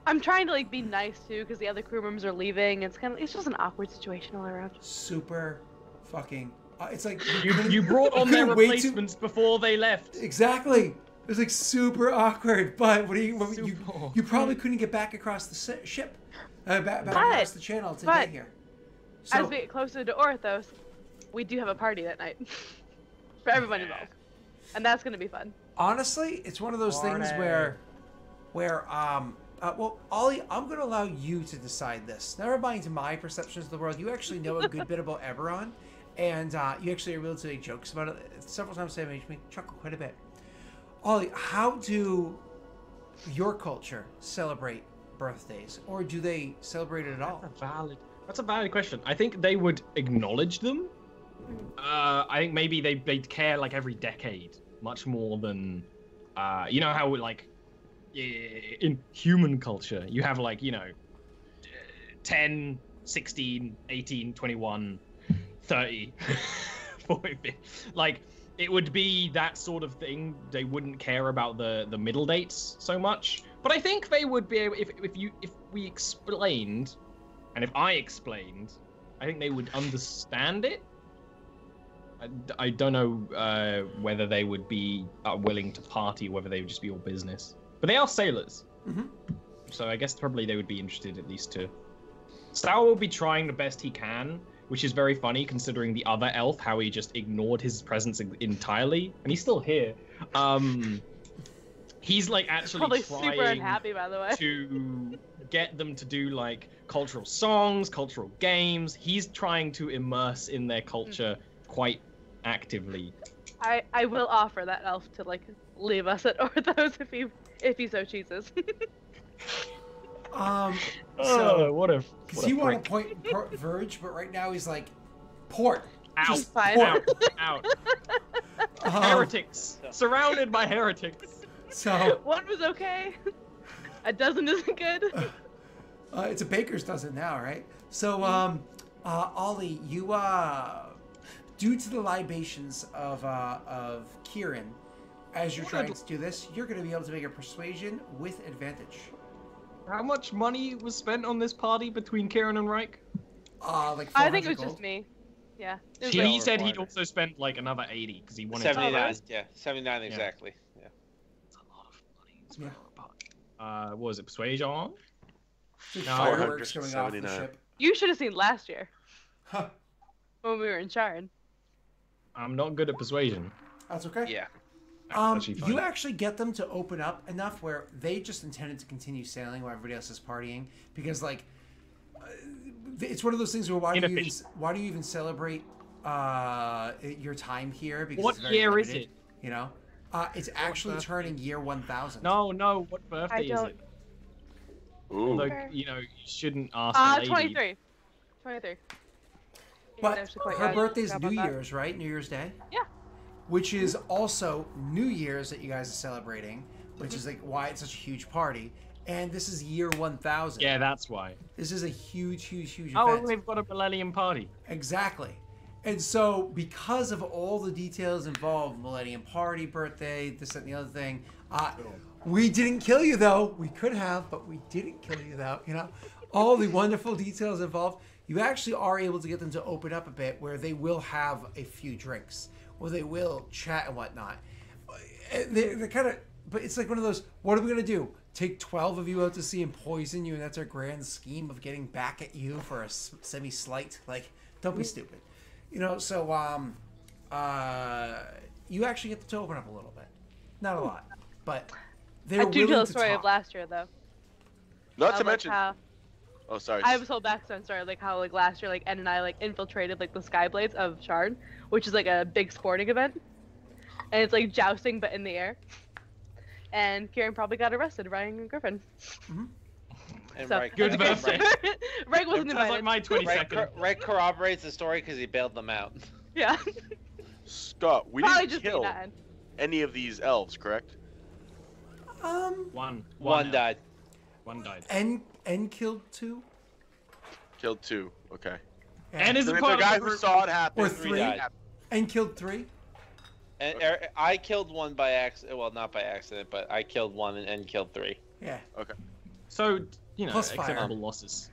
I'm trying to like be nice too, because the other crew members are leaving. It's just an awkward situation all around. Super fucking. It's like you brought on their replacements before they left. Exactly. It was like super awkward, but you probably couldn't get back across the ship, back across the channel to get here. So, as we get closer to Orthos, we do have a party that night for everyone involved, and that's gonna be fun. Honestly, it's one of those things where well, Ollie, I'm going to allow you to decide this. Never mind to my perceptions of the world. You actually know a good bit about Eberron, and you actually are able to make jokes about it. Several times today makes me chuckle quite a bit. Ollie, how do your culture celebrate birthdays, or do they celebrate it at all? That's a valid question. I think they would acknowledge them. I think maybe they'd care like every decade much more than, you know how like, in human culture, you have like, 10, 16, 18, 21, 30, 40. Like, it would be that sort of thing. They wouldn't care about the middle dates so much. But I think they would be able, if we explained, and if I explained, I think they would understand it. I don't know whether they would be willing to party, whether they would just be all business. But they are sailors. Mm-hmm. So I guess probably they would be interested at least to... Stour will be trying the best he can, which is very funny considering the other elf, how he just ignored his presence entirely. And he's still here. He's like actually probably trying super unhappy, by the way, to get them to do like cultural songs, cultural games. He's trying to immerse in their culture quite actively. I will offer that elf to like leave us at Orthos if he so chooses. So what if? Because he wanted to point Verge, but right now he's like, port. Out, fine. out. Heretics. Surrounded by heretics. So one was okay. A dozen isn't good. It's a baker's dozen now, right? So, Ollie, you due to the libations of Kyrann, as you're trying to do this, you're going to be able to make a persuasion with advantage. How much money was spent on this party between Kyrann and Reich? Like 400 I think it was gold. just me. Yeah. He said he'd also spent like another 80 because he wanted 79. to... Yeah, 79 exactly. Yeah. It's a lot of money. It's what was it, Persuasion? No, No, fireworks going off the 479. ship. You should have seen last year Huh. when we were in Kyrann. I'm not good at persuasion. That's okay. Yeah. You actually get them to open up enough where they just intended to continue sailing while everybody else is partying, because like it's one of those things where why do you even celebrate your time here? Because What it's very year limited, is it? You know, it's actually turning year 1000. No. What birthday is it? Ooh. Although, you shouldn't ask a lady. 23. 23. But Actually quite her right. birthday's Forgot New about that. Year's, right? New Year's Day. Yeah. Which is also New Year's that you guys are celebrating, which is like why it's such a huge party. And this is year 1000. Yeah, that's why. This is a huge Oh, event. we've got a millennium party. Exactly. And so, because of all the details involved, Millennium Party, birthday, this, that, and the other thing, we didn't kill you, though. We could have, but we didn't kill you, though. All the wonderful details involved, you actually are able to get them to open up a bit where they will have a few drinks, where they will chat and whatnot. They're kind of, but it's like one of those, what are we going to do? Take 12 of you out to sea and poison you, and that's our grand scheme of getting back at you for a semi-slight? Like, don't be stupid. So you actually get to open up a little bit. Not a lot, but they're I willing do tell to the story talk. of last year, though. Not to Like mention. how Oh, sorry. I have a whole backstory story, like how like last year, like Ed and I like infiltrated like the Skyblades of Shard, which is like a big sporting event, and it's like jousting but in the air. And Kyrann probably got arrested riding a griffin. And So, Reich, Good okay, birthday. Reich wasn't Sounds invited. like my 22nd. Reich corroborates the story because he bailed them out. Yeah. Scott, we Probably didn't just kill me that end. any of these elves, correct? One Died. One died. And killed 2. Killed 2. Okay. And is So a the part guy of the who group. saw it happen. Or 3. died. And killed 3. And I killed one by accident. Well, not by accident, but I killed one and killed 3. Yeah. Okay. So, you know, Plus fire. acceptable losses.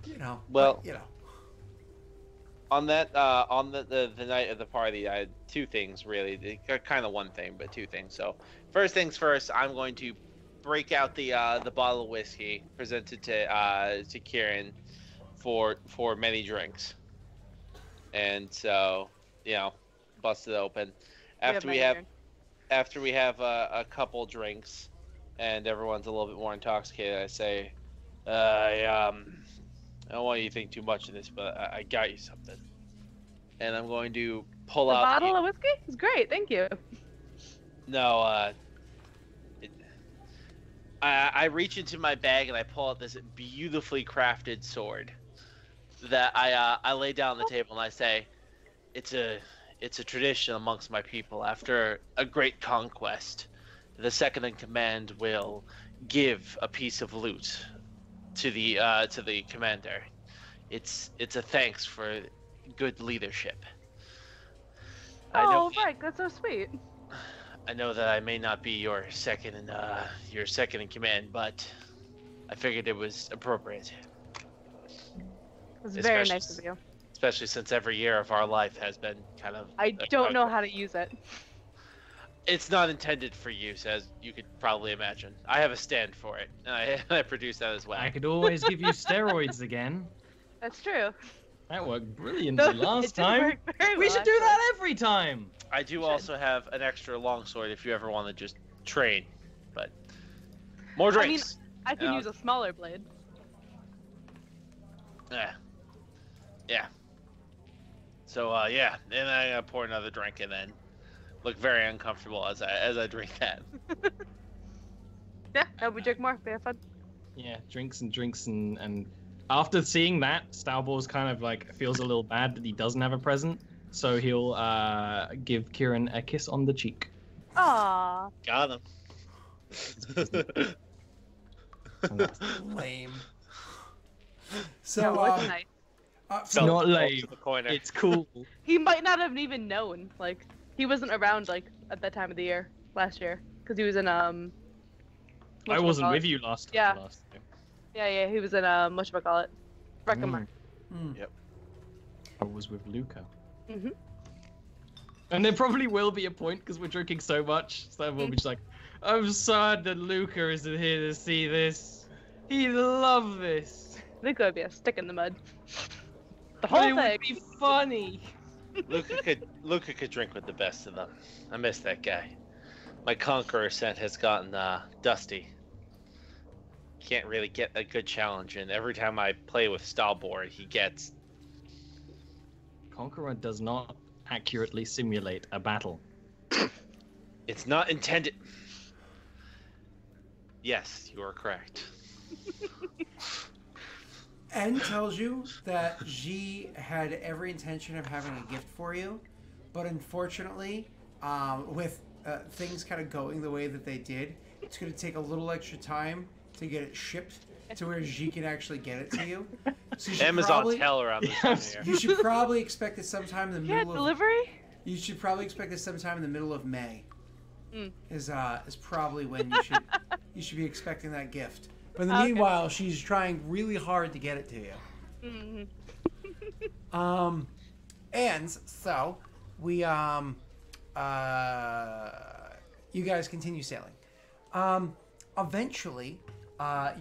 You know. Well- but, you know. On that, on the night of the party, I had 2 things really. Kind of one thing, but 2 things. So, first things first, I'm going to break out the bottle of whiskey presented to Kyrann for many drinks, and so bust it open. After we have a couple drinks, and everyone's a little bit more intoxicated, I say, I don't want you to think too much of this, but I got you something. And I'm going to pull A out bottle of whiskey? It's great, thank you. No, I reach into my bag and I pull out this beautifully crafted sword that I lay down on the table and I say, it's a tradition amongst my people. After a great conquest, the second in command will give a piece of loot to the commander. It's a thanks for good leadership. Oh, right, that's so sweet. I know that I may not be your second in command, but I figured it was appropriate. It was very nice of you. Especially since every year of our life has been kind of. I don't know how to use it. It's not intended for use, as you could probably imagine. I have a stand for it, and I produce that as well. I could always give you steroids again. That's true. That worked brilliantly last It did time. work very We well, should do actually. that every time. I do also have an extra longsword if you ever want to just train, but more I mean, drinks. I can use a smaller blade. Yeah. So yeah, and I pour another drink and then look very uncomfortable as I drink that. Yeah, and we drink more. We have fun. Yeah, drinks and after seeing that, Stowball's kind of like feels a little bad that he doesn't have a present, so he'll give Kyrann a kiss on the cheek. Aww. Got him. Lame. So, That was nice. It's not lame. The corner. It's cool. He might not have even known. Like, he wasn't around like at that time of the year last year because he was in I wasn't with you last Yeah. time. Yeah, he was in whatchamacallit? Breckenmark. Yep. I was with Luca. Mhm. And there probably will be a point because we're drinking so much. So we'll be just like, I'm sad that Luca isn't here to see this. He'd love this. I think it would be a stick in the mud. The But whole it would thing. be funny. Luca could drink with the best of them. I miss that guy. My conqueror scent has gotten dusty. Can't really get a good challenge in. Every time I play with Stalboard, he gets. Conqueror does not accurately simulate a battle. It's not intended. Yes, you are correct. N tells you that G had every intention of having a gift for you, but unfortunately, with things kind of going the way that they did, it's going to take a little extra time to get it shipped to where G can actually get it to you. So you should Amazon tell around this time of year. You should probably expect it sometime in the Yeah, middle of. delivery? You should probably expect it sometime in the middle of May. Mm. Is probably when you should be expecting that gift. But in the Okay. meanwhile, she's trying really hard to get it to you. Mm-hmm. And so we you guys continue sailing. Eventually,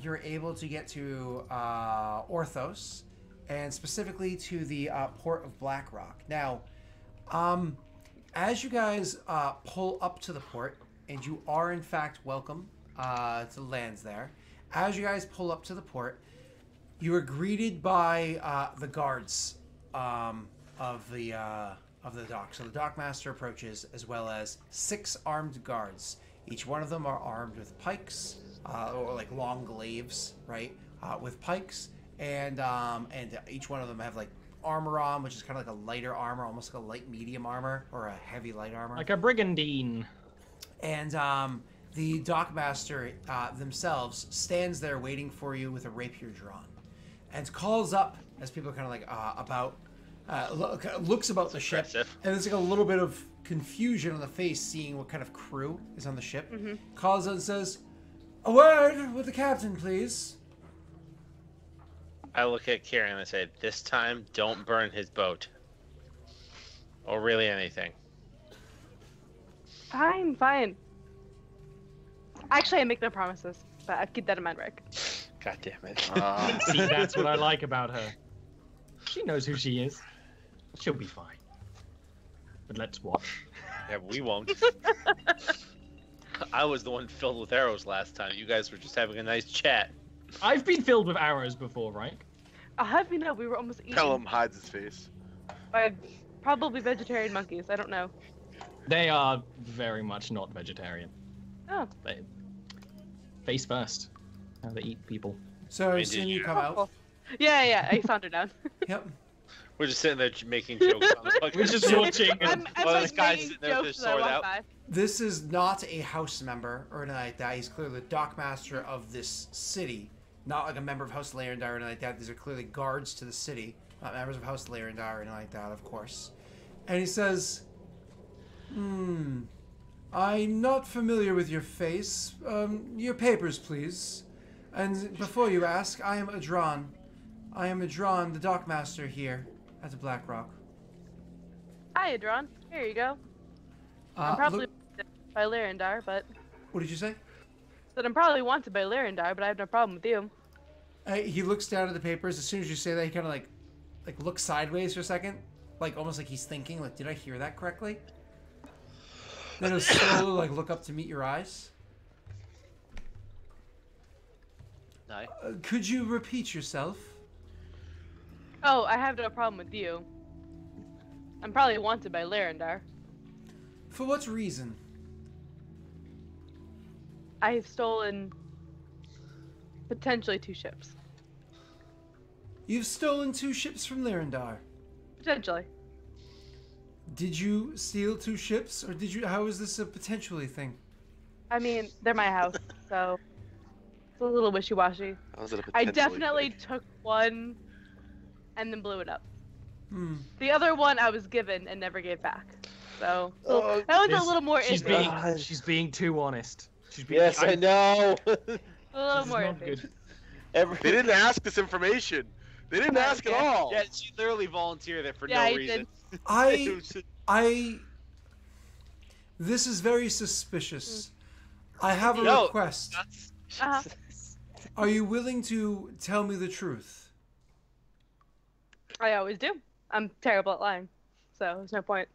you're able to get to Orthos, and specifically to the port of Blackrock. Now, as you guys pull up to the port, and you are in fact welcome to lands there. As you guys pull up to the port, you are greeted by the guards of the dock. So the dockmaster approaches, as well as 6 armed guards. Each one of them are armed with pikes, or like long glaives, right? With pikes, and each one of them have like armor on, which is kind of like a lighter armor, almost like a light medium armor or a heavy light armor. Like a brigandine. And the dockmaster themselves stands there waiting for you with a rapier drawn. and calls up as people are kind of like looks about the ship, and there's like a little bit of confusion on the face, seeing what kind of crew is on the ship. Calls out and says, "A word with the captain, please." I look at Kyrann and I say, "This time, don't burn his boat, or really anything." Fine. Actually, I make no promises, but I keep that in mind, Rick. God damn it. See, that's what I like about her. She knows who she is. She'll be fine. But let's watch. Yeah, we won't. I was the one filled with arrows last time. You guys were just having a nice chat. I've been filled with arrows before, right? We were almost eaten Pelham hides his face. by probably vegetarian monkeys. I don't know. They are very much not vegetarian. Oh. They face first. How they eat people. So as soon as you come out, Yeah, I found her down. yep. We're just sitting there making jokes on the podcast. We're just watching. I'm Well, like this guy's making sitting there with his jokes as I sword walk out. by. This is not a house member or anything like that. He's clearly the dockmaster of this city, not like a member of House Leyendar or anything like that. These are clearly guards to the city, not members of House Leyendar or anything like that, of course. And he says, I'm not familiar with your face. Your papers, please. And before you ask, I am Adran. I am Adran, the dockmaster here at the Black Rock. Hi, Adron. Here you go. I'm probably Look, wanted by Lyrandar, but what did you say? that I'm probably wanted by Lyrandar, but I have no problem with you. He looks down at the papers. As soon as you say that, he kind of like looks sideways for a second, like almost like he's thinking, like, did I hear that correctly? Then he'll slowly look up to meet your eyes. No. Could you repeat yourself? Oh, I have no problem with you. I'm probably wanted by Lyrandar. For what reason? I have stolen potentially 2 ships. You've stolen 2 ships from Lyrandar. Potentially. Did you steal 2 ships, or did you? How is this a potentially thing? I mean, they're my house, so it's a little wishy-washy. How is it a I potentially definitely thing? took one and then blew it up. Hmm. The other one I was given and never gave back. So that was a little more She's iffy. she's being too honest. She's being, Yes, I know. A little This is more not iffy. good. They didn't ask this information. They didn't ask at all. Yeah, she literally volunteered it for Yeah, no he reason. This is very suspicious. I have a No. request. Uh-huh. Are you willing to tell me the truth? I always do. I'm terrible at lying, so there's no point.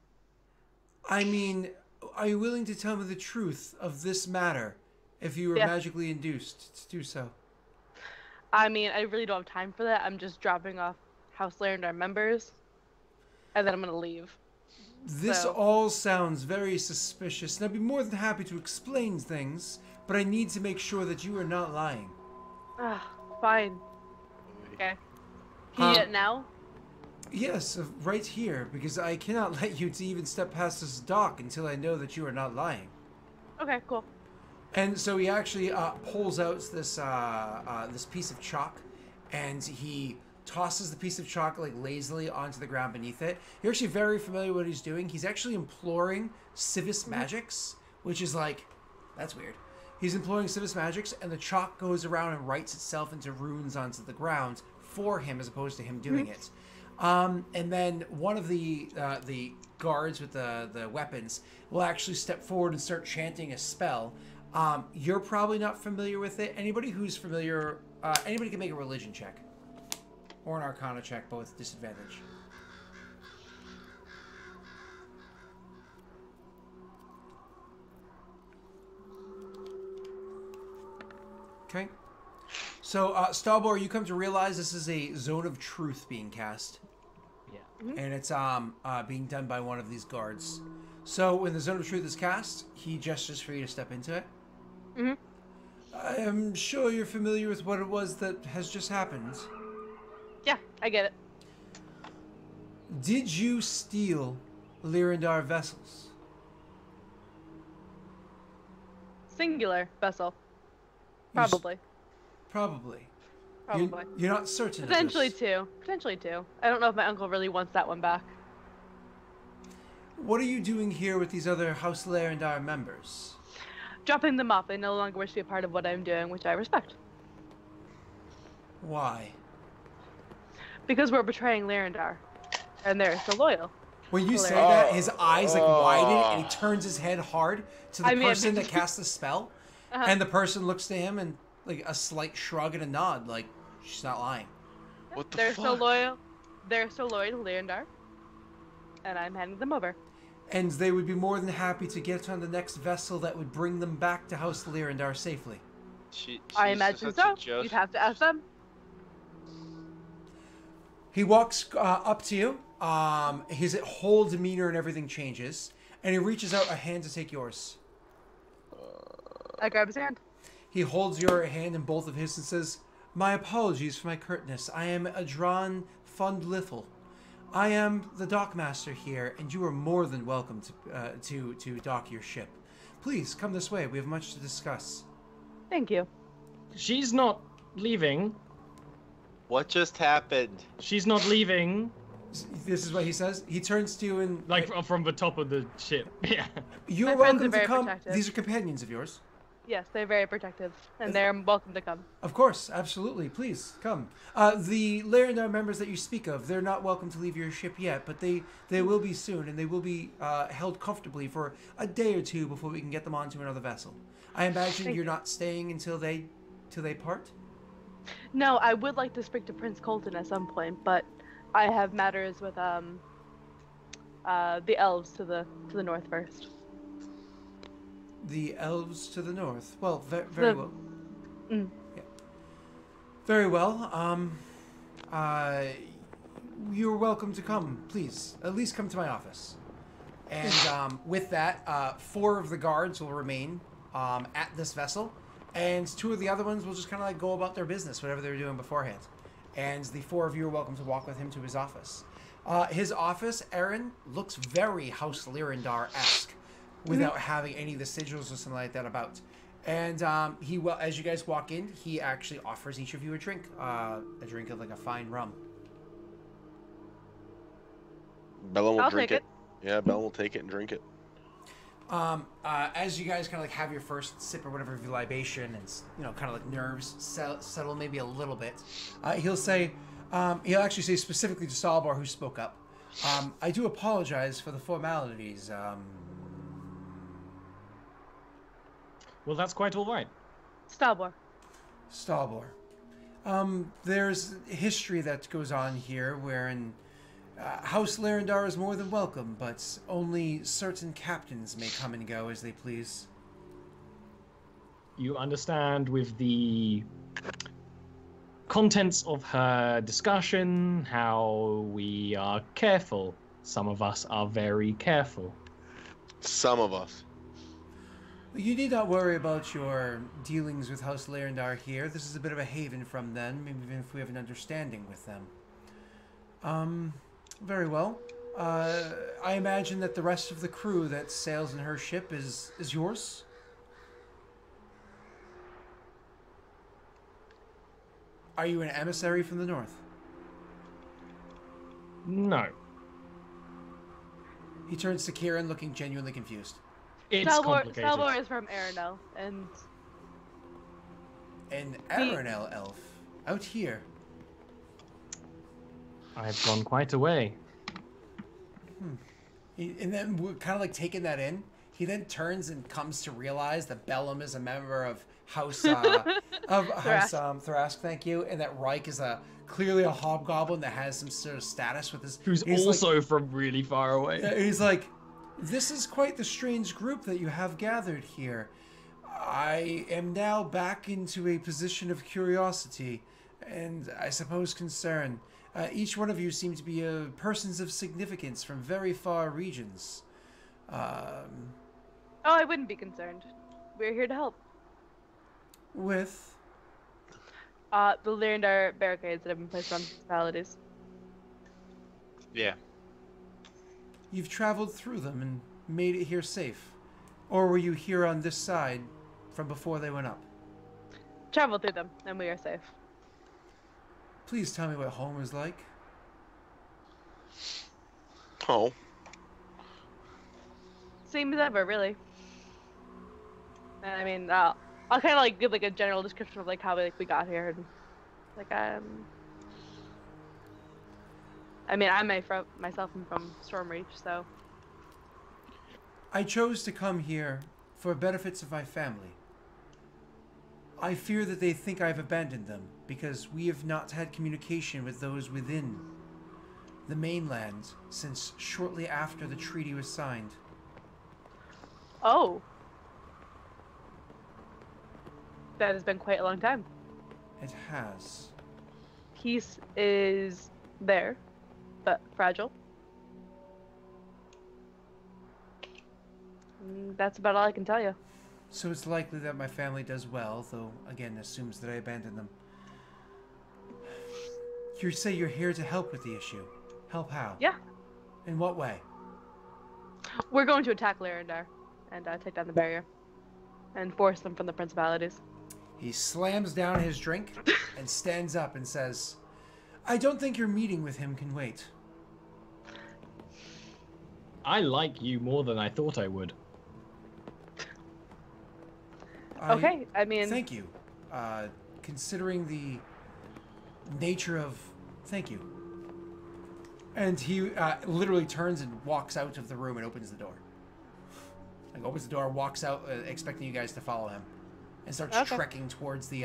I mean, are you willing to tell me the truth of this matter if you were Yeah. magically induced to do so? I mean, I really don't have time for that. I'm just dropping off House Lyrandar members, and then I'm gonna leave. This So- all sounds very suspicious, and I'd be more than happy to explain things, but I need to make sure that you are not lying. Ah, fine. Okay. Can you get it now? Yes, right here, because I cannot let you to even step past this dock until I know that you are not lying. Okay, cool. And so he actually pulls out this piece of chalk, and he tosses the piece of chalk lazily onto the ground beneath it. You're actually very familiar with what he's doing. He's actually imploring Civis Magics, which is that's weird. He's imploring Civis Magics, and the chalk goes around and writes itself into runes onto the ground for him, as opposed to him doing it. And then one of the guards with the weapons will actually step forward and start chanting a spell. You're probably not familiar with it. Anybody who's familiar, anybody can make a religion check. Or an arcana check, but with disadvantage. Okay. So, Starbor, you come to realize this is a zone of truth being cast. Yeah. And it's being done by one of these guards. So when the zone of truth is cast, he gestures for you to step into it. Mhm. I am sure you're familiar with what it was that has just happened. Yeah, I get it. Did you steal Lyrandar vessels? Singular vessel. You s- Probably. Probably. Probably. You're not certain. Potentially of this. two. Potentially two. I don't know if my uncle really wants that one back. What are you doing here with these other House Larendar members? Dropping them off. They no longer wish to be a part of what I'm doing, which I respect. Why? Because we're betraying Larendar. And they're so loyal. When you say that, his eyes like widen and he turns his head hard to the person that cast the spell. And the person looks to him and like a slight shrug and a nod, like she's not lying. What the They're fuck? so loyal. They're so loyal to Larendar. And I'm handing them over. And they would be more than happy to get on the next vessel that would bring them back to House Larendar safely. I imagine so. You'd have to ask them. He walks up to you. His whole demeanor and everything changes. And he reaches out a hand to take yours. I grab his hand. He holds your hand in both of his and says, "My apologies for my curtness. I am Adran Fundlithel. I am the dockmaster here, and you are more than welcome to dock your ship. Please, come this way. We have much to discuss." Thank you. She's not leaving. What just happened? She's not leaving. This is what he says. He turns to you and... Like, from the top of the ship. Yeah. You're My friends welcome are to very come. protective. These are companions of yours. Yes, they're very protective. And they're welcome to come. Of course, absolutely. Please, come. The Larendar members that you speak of, they're not welcome to leave your ship yet, but they will be soon, and they will be held comfortably for a day or two before we can get them onto another vessel. I imagine you're not staying until they part? No, I would like to speak to Prince Colton at some point, but I have matters with the elves to the north first. The elves to the north. Well, very well. Mm. Yeah. Very well. You're welcome to come, please. At least come to my office. And with that, 4 of the guards will remain at this vessel, and 2 of the other ones will just kind of like go about their business, whatever they were doing beforehand. And the 4 of you are welcome to walk with him to his office. His office, Aaron, looks very House Larendar-esque, without having any of the sigils or something like that about. And as you guys walk in, he actually offers each of you a drink of like a fine rum. Bella will I'll drink take it. Yeah, Bella will take it and drink it. As you guys kind of like have your first sip or whatever of your libation, and kind of like nerves settle maybe a little bit, he'll actually say specifically to Stalbar, who spoke up, "I do apologize for the formalities. Well, that's quite all right. Stalbar. There's history that goes on here wherein House Larendar is more than welcome, but only certain captains may come and go as they please." You understand, with the contents of her discussion, how we are careful. Some of us are very careful. Some of us. You need not worry about your dealings with House Larendar here. This is a bit of a haven from them, even if we have an understanding with them. Very well. I imagine that the rest of the crew that sails in her ship is yours? Are you an emissary from the north? No. He turns to Kyrann, looking genuinely confused. It's complicated. Stalbar is from Arenel, and... An Arenel elf? Out here? I've gone quite away. And then, we're kind of like taking that in, he then turns and comes to realize that Bellum is a member of House Thrask, thank you, and that Reich is clearly a hobgoblin that has some sort of status with his... Who's also from really far away. He's like, "This is quite the strange group that you have gathered here. I am now back into a position of curiosity, and I suppose concern. Each one of you seem to be persons of significance from very far regions. Oh, I wouldn't be concerned. We're here to help. With? The Larendar barricades that have been placed on principalities. Yeah. You've traveled through them and made it here safe. Or were you here on this side from before they went up?" Travel through them, and we are safe. Please tell me what home is like. Oh. Same as ever, really. And I mean, I'll kind of like give like a general description of like how we got here and like I mean, myself am from Stormreach, so. I chose to come here for benefits of my family. I fear that they think I've abandoned them because we have not had communication with those within the mainland since shortly after the treaty was signed. Oh. That has been quite a long time. It has. Peace is there, but fragile. That's about all I can tell you. So it's likely that my family does well, though again assumes that I abandoned them. You say you're here to help with the issue. Help how? Yeah. In what way? We're going to attack Lhazaar and take down the barrier and force them from the Principalities. He slams down his drink and stands up and says, I don't think your meeting with him can wait. I like you more than I thought I would. Okay, I mean... Thank you. Considering the nature of... Thank you. And he literally turns and walks out of the room and opens the door. Like, opens the door, walks out, expecting you guys to follow him. And starts trekking towards the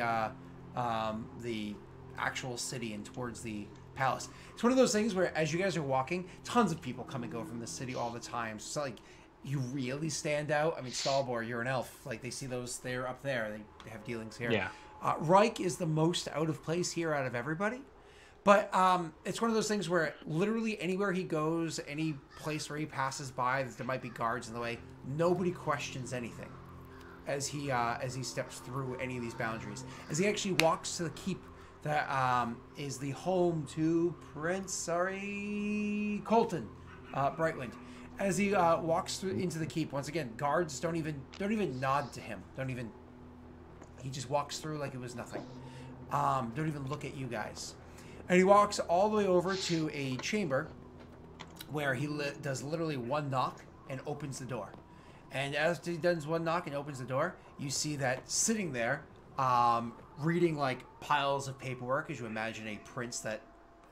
actual city and towards the palace. It's one of those things where, as you guys are walking, tons of people come and go from the city all the time. So, like, you really stand out. I mean, Stalbor, you're an elf. Like, they see those, they're up there. They have dealings here. Yeah. Reich is the most out of place here out of everybody. But it's one of those things where literally anywhere he goes, any place where he passes by, there might be guards in the way. Nobody questions anything as he steps through any of these boundaries. As he actually walks to the keep that is the home to Colton Brightwind. As he walks through into the keep, once again, guards don't even nod to him. He just walks through like it was nothing. Don't even look at you guys. And he walks all the way over to a chamber where he does literally one knock and opens the door. And as he does one knock and opens the door, you see that sitting there, reading like piles of paperwork, as you imagine a prince that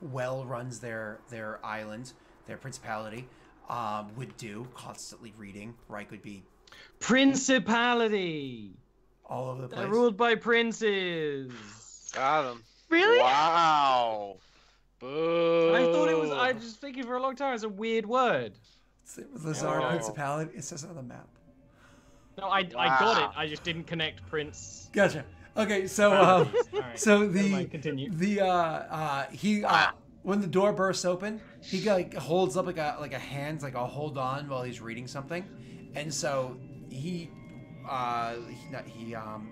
well runs their island, their principality, would do, constantly reading. Reich would be Principality! All over the place. They're ruled by princes. Got him. Really? Wow. Boo. I thought it was. I was just thinking for a long time it's a weird word. Lhazaar Principality. It says it on the map. No, I got it. I just didn't connect Prince. Gotcha. Okay, so Right. so Continue. When the door bursts open, he like holds up like a hand, like I'll hold on while he's reading something, and so Adron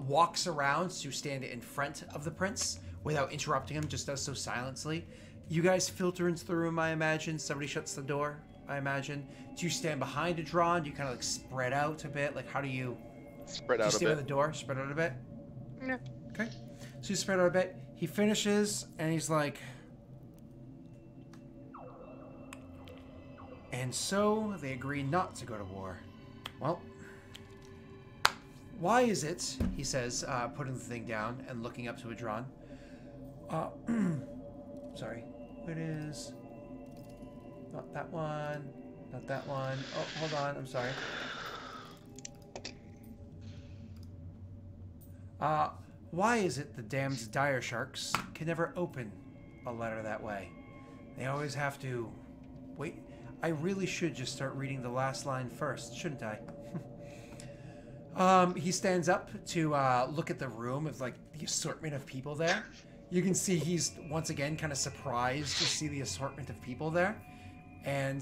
walks around to stand in front of the prince without interrupting him, just does so silently. You guys filter into the room, I imagine. Somebody shuts the door, I imagine. Do you stand behind Adron? Do you kind of like spread out a bit? Like, how do you spread out a bit? Stand by the door, spread out a bit? Yeah. Okay. So you spread out a bit. He finishes, and he's like... And so they agree not to go to war. Well, why is it, he says, putting the thing down and looking up to Adron. Sorry. It is... Not that one. Not that one. Oh, hold on. I'm sorry. Why is it the damned dire sharks can never open a letter that way? They always have to... Wait, I really should just start reading the last line first, shouldn't I? He stands up to look at the room of like the assortment of people there. You can see he's once again kind of surprised to see the assortment of people there, and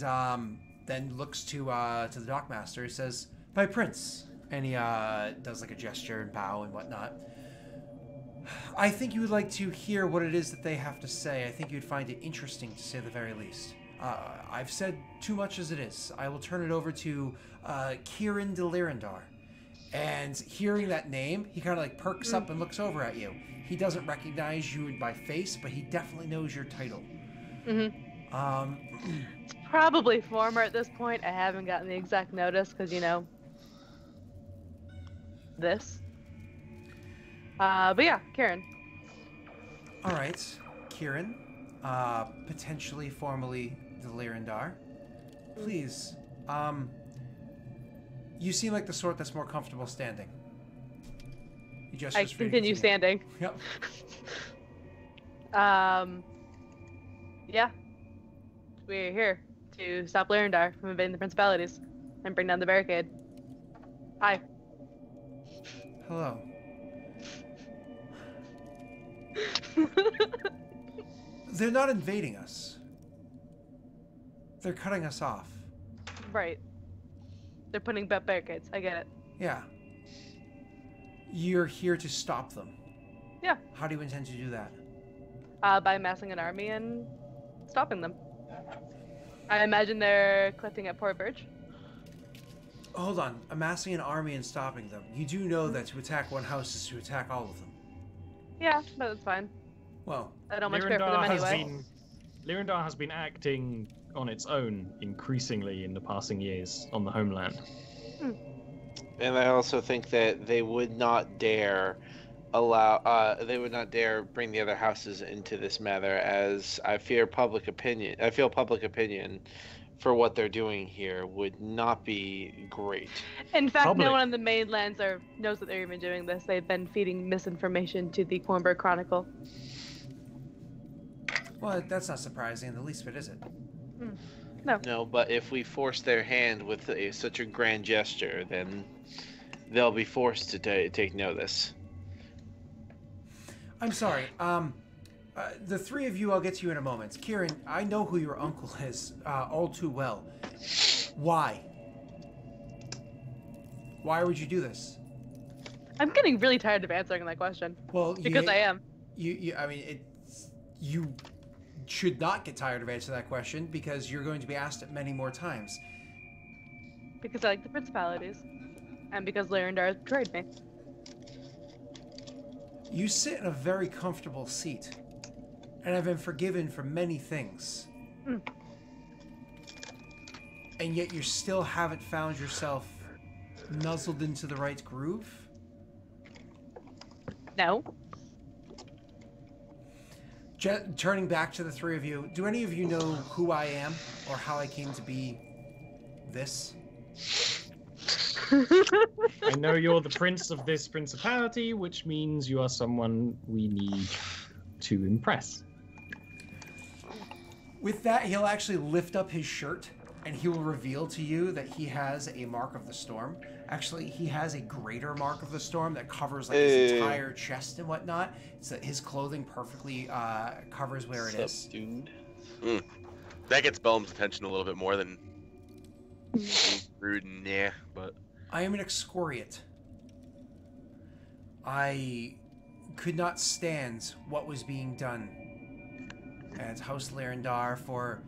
then looks to the dockmaster. He says, "My prince," and he does like a gesture and bow and whatnot. I think you would like to hear what it is that they have to say. I think you'd find it interesting, to say the very least. I've said too much as it is. I will turn it over to Kyrann de Lhazaar. And hearing that name, he kind of like perks up and looks over at you. He doesn't recognize you by face, but he definitely knows your title. Mm-hmm. It's probably former at this point. I haven't gotten the exact notice because, this. But yeah, Kyrann. All right, Kyrann, potentially formerly the Lyrandar. Please, you seem like the sort that's more comfortable standing. I continue standing. Yep. Yeah. We're here to stop Lyrandar from invading the Principalities and bring down the barricade. Hi. Hello. They're not invading us. They're cutting us off. Right. They're putting up barricades. I get it. Yeah. You're here to stop them. Yeah. How do you intend to do that? By amassing an army and stopping them. I imagine they're collecting at Port Birch. Hold on. Amassing an army and stopping them. You do know that to attack one house is to attack all of them. Yeah, but that's fine. Well, I don't much care for them anyway. Lyrandar has been acting on its own increasingly in the passing years on the homeland. And I also think that they would not dare bring the other houses into this matter, as I feel public opinion for what they're doing here would not be great. In fact, no one on the mainlands knows that they're even doing this. They've been feeding misinformation to the Cornberg Chronicle. Well, that's not surprising in the least bit, is it? No. No, but if we force their hand with such a grand gesture, then they'll be forced to take notice. I'm sorry. The three of you, I'll get to you in a moment. Kyrann, I know who your uncle is all too well. Why? Why would you do this? I'm getting really tired of answering that question. Well, because I am. You should not get tired of answering that question because you're going to be asked it many more times. Because I like the Principalities. And because Lyrandar betrayed me. You sit in a very comfortable seat. And have been forgiven for many things. And yet you still haven't found yourself nuzzled into the right groove? No. Turning back to the three of you, do any of you know who I am or how I came to be this? I know you're the prince of this principality, which means you are someone we need to impress. With that, he'll actually lift up his shirt and he will reveal to you that he has a mark of the storm. Actually, he has a greater mark of the storm that covers like his entire chest and whatnot. So his clothing perfectly covers where it is. Dude. That gets Bellum's attention a little bit more than rude. Nah, but I am an excoriate. I could not stand what was being done at House Lyrandar for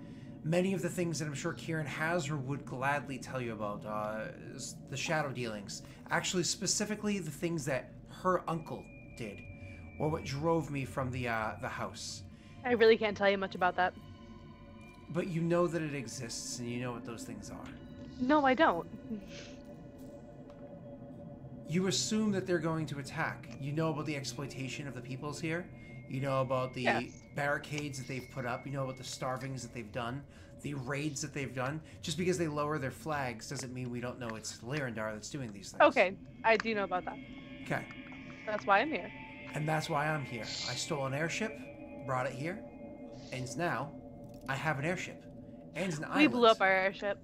many of the things that I'm sure Kyrann has or would gladly tell you about. The shadow dealings. Actually, specifically the things that her uncle did, or what drove me from the house. I really can't tell you much about that. But you know that it exists, and you know what those things are. No, I don't. You assume that they're going to attack. You know about the exploitation of the peoples here. You know about the barricades that they've put up. You know about the starvings that they've done. The raids that they've done. Just because they lower their flags doesn't mean we don't know it's Lyrandar that's doing these things. Okay, I do know about that. Okay. That's why I'm here. And that's why I'm here. I stole an airship, brought it here, and now I have an airship. And an island. We blew up our airship.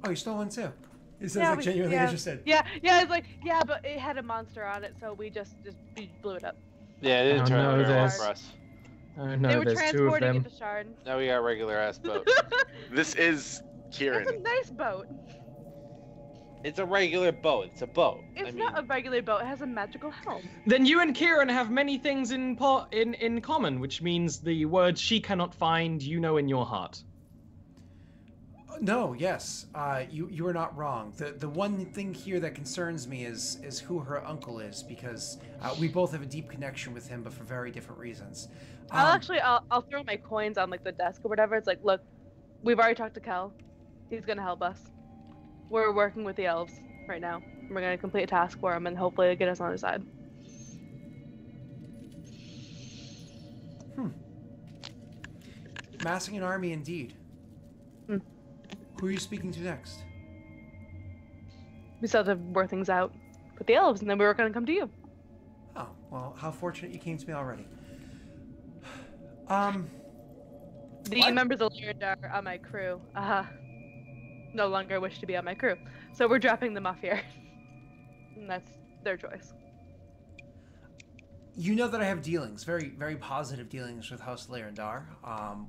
Oh, you stole one too? It sounds like genuinely interested. Yeah, it's like, but it had a monster on it, so we just blew it up. Yeah, it didn't turn out very well for us. Oh no, they were there's two of transporting them. it to Shard. Now we got a regular ass boat. This is Kyrann. It's a nice boat. It's a regular boat. It's a boat. It's not a regular boat. It has a magical helm. Then you and Kyrann have many things in common, which means the words she cannot find, you know in your heart. No, yes, you are not wrong. The one thing here that concerns me is who her uncle is, because we both have a deep connection with him, but for very different reasons. I'll throw my coins on like the desk or whatever. It's like, look, we've already talked to Kel. He's gonna help us. We're working with the elves right now. We're gonna complete a task for him and hopefully get us on his side. Massing an army indeed. Who are you speaking to next? We still have to work things out with the elves, and then we were going to come to you. Oh, well, how fortunate you came to me already. The members of Lhazaar on my crew no longer wish to be on my crew, so we're dropping them off here. And that's their choice. You know that I have dealings, very, very positive dealings with House Lhazaar.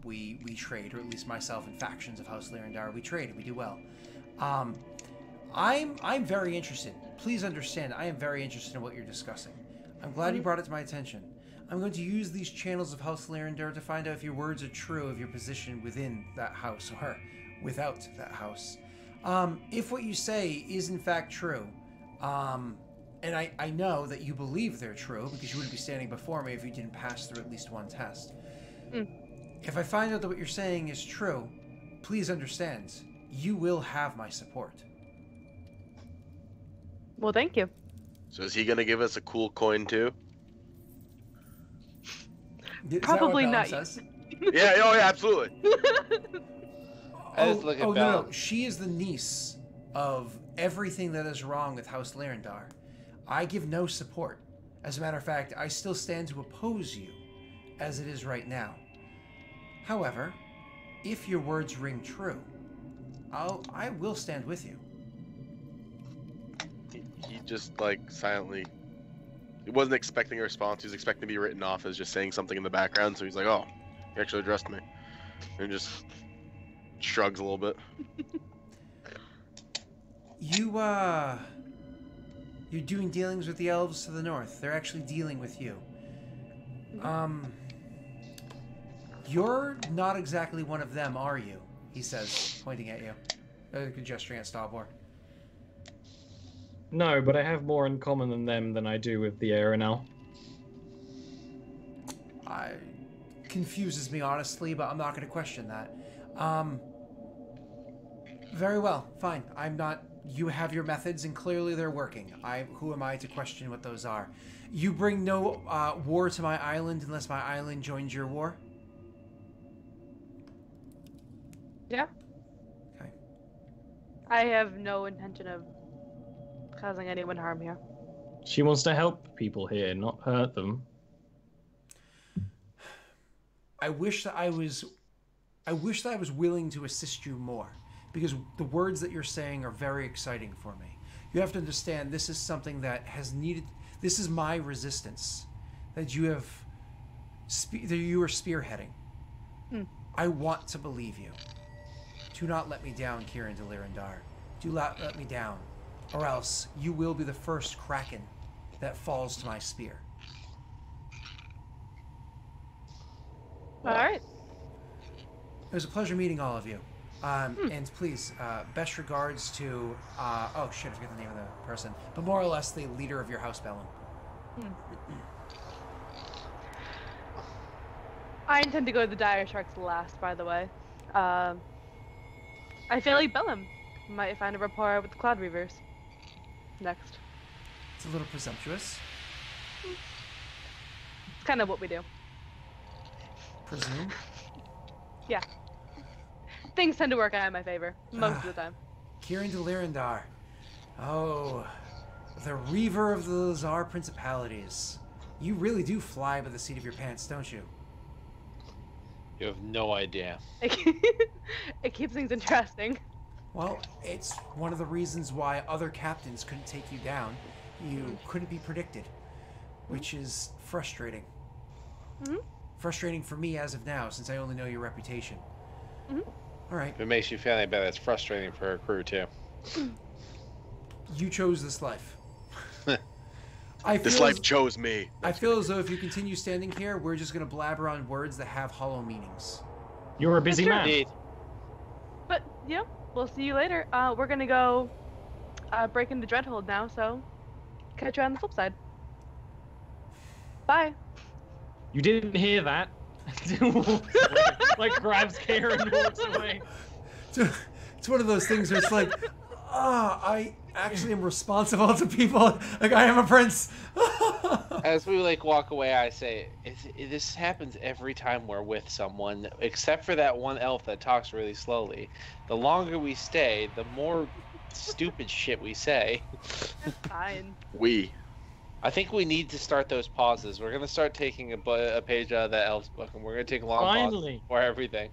We trade, or at least myself and factions of House Lhazaar, we trade and we do well. I'm very interested. Please understand, I am very interested in what you're discussing. I'm glad you brought it to my attention. I'm going to use these channels of House Lhazaar to find out if your words are true of your position within that house, or without that house. If what you say is in fact true, and I know that you believe they're true, because you wouldn't be standing before me if you didn't pass through at least one test. If I find out that what you're saying is true, please understand, you will have my support. Well, thank you. So is he gonna give us a cool coin too? Probably not. Yeah, oh yeah, absolutely. No. She is the niece of everything that is wrong with House Lhazaar. I give no support. As a matter of fact, I still stand to oppose you, as it is right now. However, if your words ring true, I will stand with you. He just like silently. He wasn't expecting a response. He was expecting to be written off as just saying something in the background. So he's like, "Oh, he actually addressed me," and just shrugs a little bit. You're doing dealings with the elves to the north. They're actually dealing with you. You're not exactly one of them, are you? He says, pointing at you. Gesturing at Stalbor. No, but I have more in common than them than I do with the Aeronel. Confuses me, honestly, but I'm not going to question that. Very well, fine. I'm not... You have your methods, and clearly they're working. Who am I to question what those are? You bring no war to my island unless my island joins your war? Yeah. Okay. I have no intention of causing anyone harm here. She wants to help people here, not hurt them. I wish that I was willing to assist you more, because the words that you're saying are very exciting for me. You have to understand, this is something that has needed. This is my resistance that you have. That you are spearheading. I want to believe you. Do not let me down, Kyrann de Lhazaar. Do not let me down, or else you will be the first kraken that falls to my spear. All right. It was a pleasure meeting all of you. And please, best regards to, oh shit, I forget the name of the person, but more or less the leader of your house, Bellum. I intend to go to the Dire Sharks last, by the way. I feel like Bellum might find a rapport with the Cloud Reavers next. It's a little presumptuous. It's kind of what we do. Presume? Yeah. Things tend to work out in my favor, most of the time. Kyrann de Lhazaar. Oh, the Reaver of the Lhazaar Principalities. You really do fly by the seat of your pants, don't you? You have no idea. It keeps things interesting. Well, it's one of the reasons why other captains couldn't take you down. You couldn't be predicted, which is frustrating. Frustrating for me as of now, since I only know your reputation. All right. If it makes you feel any better, it's frustrating for her crew, too. You chose this life. This life chose me. I feel as though if you continue standing here, we're just going to blabber on words that have hollow meanings. You're a busy man. Indeed. But we'll see you later. We're gonna go break into Dreadhold now, so catch you on the flip side. Bye. You didn't hear that. like grabs Kyrann and walks away. It's one of those things where it's like, I actually am responsible to people. Like, I am a prince. As we walk away, I say, this happens every time we're with someone, except for that one elf that talks really slowly. The longer we stay, the more stupid shit we say. It's fine. I think we need to start those pauses. We're gonna start taking a page out of that elf's book, and we're gonna take long pauses for everything.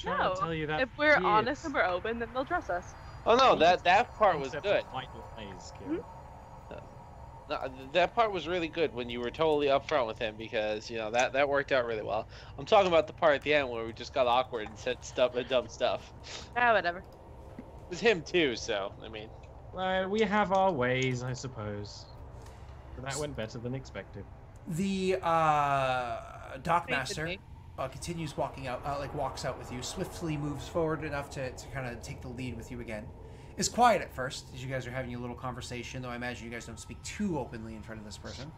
No, tell you that if we're honest and we're open, then they'll trust us. Oh no, that part was good. That part was really good when you were totally upfront with him, because that worked out really well. I'm talking about the part at the end where we just got awkward and said dumb stuff. Whatever. It was him too, so I mean. Well, we have our ways, I suppose. But that went better than expected. The Dockmaster continues walking out, walks out with you, swiftly moves forward enough to kind of take the lead with you again. It's quiet at first, as you guys are having a little conversation, though I imagine you guys don't speak too openly in front of this person.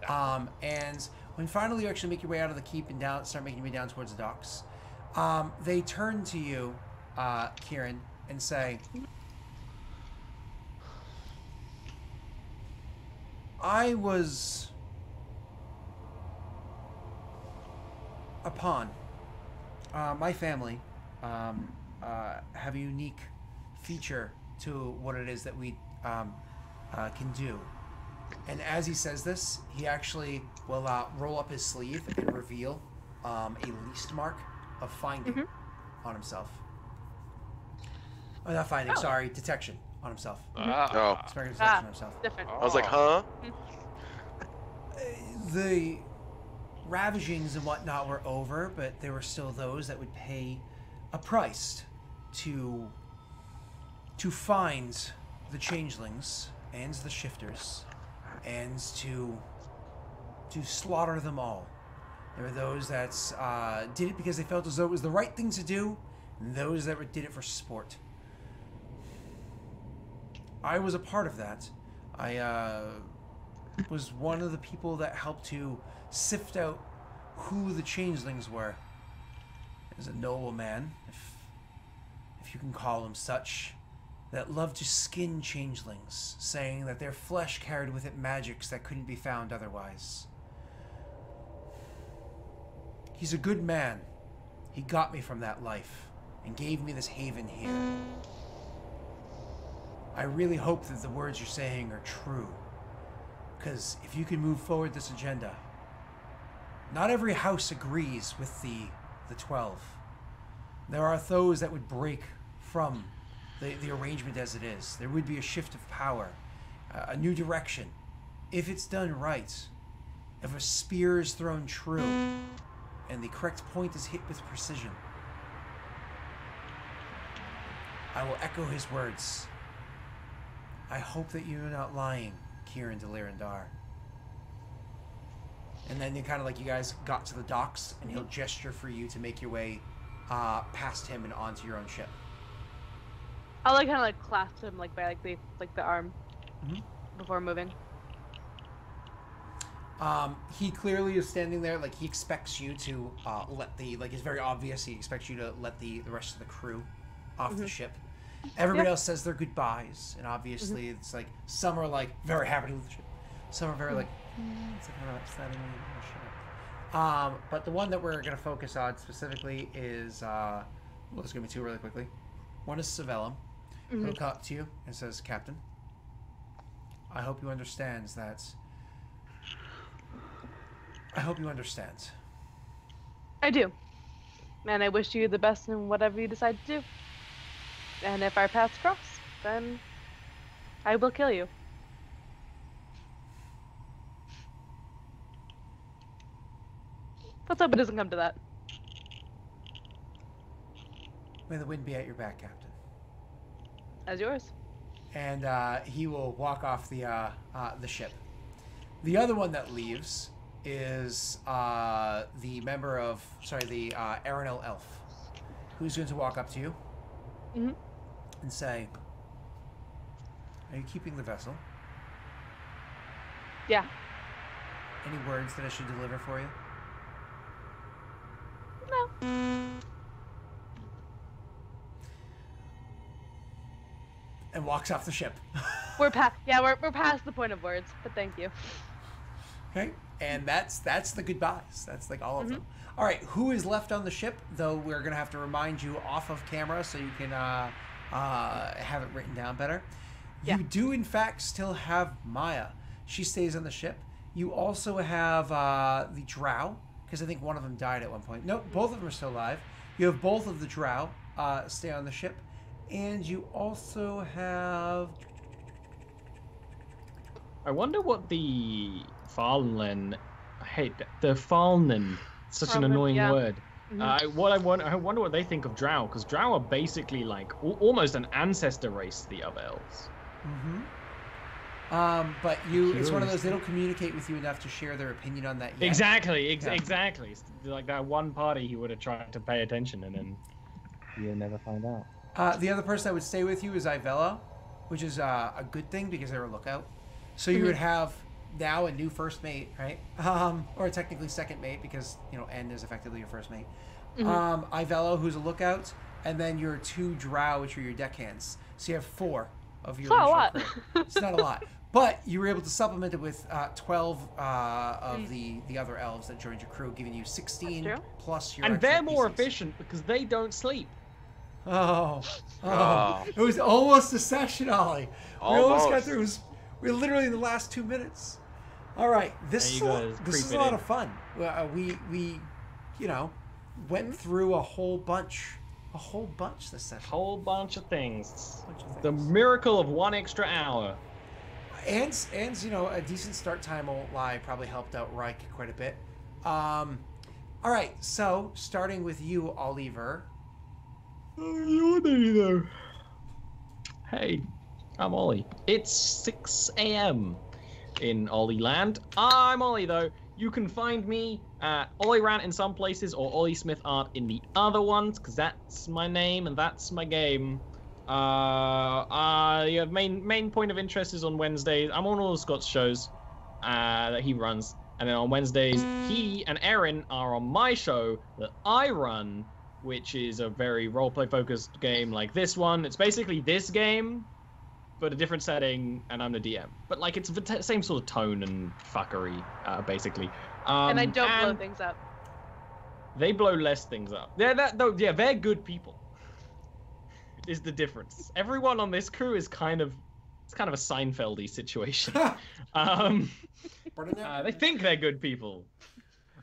And when finally you actually make your way out of the keep and start making your way down towards the docks, they turn to you, Kyrann, and say, I was a pawn. My family have a unique feature to what it is that we can do. And as he says this, he actually will roll up his sleeve and reveal a least mark of finding on himself. Oh, not finding, sorry, detection on himself. Detection on himself. Different. I was like, huh? The ravagings and whatnot were over, but there were still those that would pay a price to find the changelings and the shifters, and to slaughter them all. There were those that did it because they felt as though it was the right thing to do, and those that did it for sport. I was a part of that. I was one of the people that helped to sift out who the changelings were. As a noble man, if you can call him such, that loved to skin changelings, saying that their flesh carried with it magics that couldn't be found otherwise. He's a good man. He got me from that life and gave me this haven here. I really hope that the words you're saying are true, because if you can move forward this agenda, not every house agrees with the 12. There are those that would break from the arrangement as it is. There would be a shift of power, a new direction. If it's done right, if a spear is thrown true, and the correct point is hit with precision, I will echo his words. I hope that you're not lying, Kyrann de Lyrandar. And then you guys got to the docks, and he'll gesture for you to make your way past him and onto your own ship. I'll clasp him by the arm before moving. He clearly is standing there, he expects you to let it's very obvious, he expects you to let the rest of the crew off the ship. Everybody else says their goodbyes, and obviously it's some are very happy with the ship. Some are very it's kind of upsetting me. But the one that we're going to focus on specifically is, there's going to be two really quickly. One is Savellum. He'll come up to you and says, Captain, I hope you understand that. I hope you understand. I do. And I wish you the best in whatever you decide to do. And if our paths cross, then I will kill you. Let's hope it doesn't come to that. May the wind be at your back, Captain. As yours. And he will walk off the ship. The other one that leaves is the Aranel elf, who's going to walk up to you Mm-hmm. and say, "Are you keeping the vessel? Yeah. Any words that I should deliver for you?" No. And walks off the ship. We're past the point of words, but thank you. Okay, and that's the goodbyes. That's like all of them. All right, who is left on the ship? Though we're gonna have to remind you off of camera so you can have it written down better. Yeah. You do in fact still have Maya. She stays on the ship. You also have the Drow, because I think one of them died at one point. No, both of them are still alive. You have both of the Drow stay on the ship, and you also have. I wonder what the Fallen. I hate that. The Fallen. Such an annoying word. Mm-hmm. I wonder what they think of Drow, because Drow are basically like almost an ancestor race to the other elves. But it's one of those, they don't communicate with you enough to share their opinion on that yet. Exactly. It's like that one party who would have tried to pay attention and then you'll never find out. The other person that would stay with you is Ivella, which is a good thing because they're a lookout. So you would have now a new first mate, right? Or technically second mate because, N is effectively your first mate. Ivella, who's a lookout, and then your 2 Drow, which are your deckhands. So you have 4 of your original crew. It's not a lot. But you were able to supplement it with 12 of the other elves that joined your crew, giving you 16 plus your. And they're more efficient because they don't sleep. Oh. It was almost a session, Ollie. We almost got through. We're literally in the last 2 minutes. All right, this is a lot of fun. We went through a whole bunch this session. Whole bunch of things. The miracle of 1 extra hour. And a decent start time, won't lie, probably helped out Reich quite a bit. All right, so starting with you, Oliver. Hey, I'm Ollie. It's 6 a.m. in Ollie land. I'm Ollie, though. You can find me at Ollie Rant in some places or Ollie Smith Art in the other ones, because that's my name and that's my game. Main point of interest is on Wednesdays. I'm on all of Scott's shows that he runs, and then on Wednesdays, he and Erin are on my show that I run, which is a very roleplay focused game like this one. It's basically this game, but a different setting, and I'm the DM. But like it's the same sort of tone and fuckery, basically. And I don't blow things up. They blow less things up. They're good people. Is the difference. Everyone on this crew is kind of a Seinfeld-y situation. They think they're good people.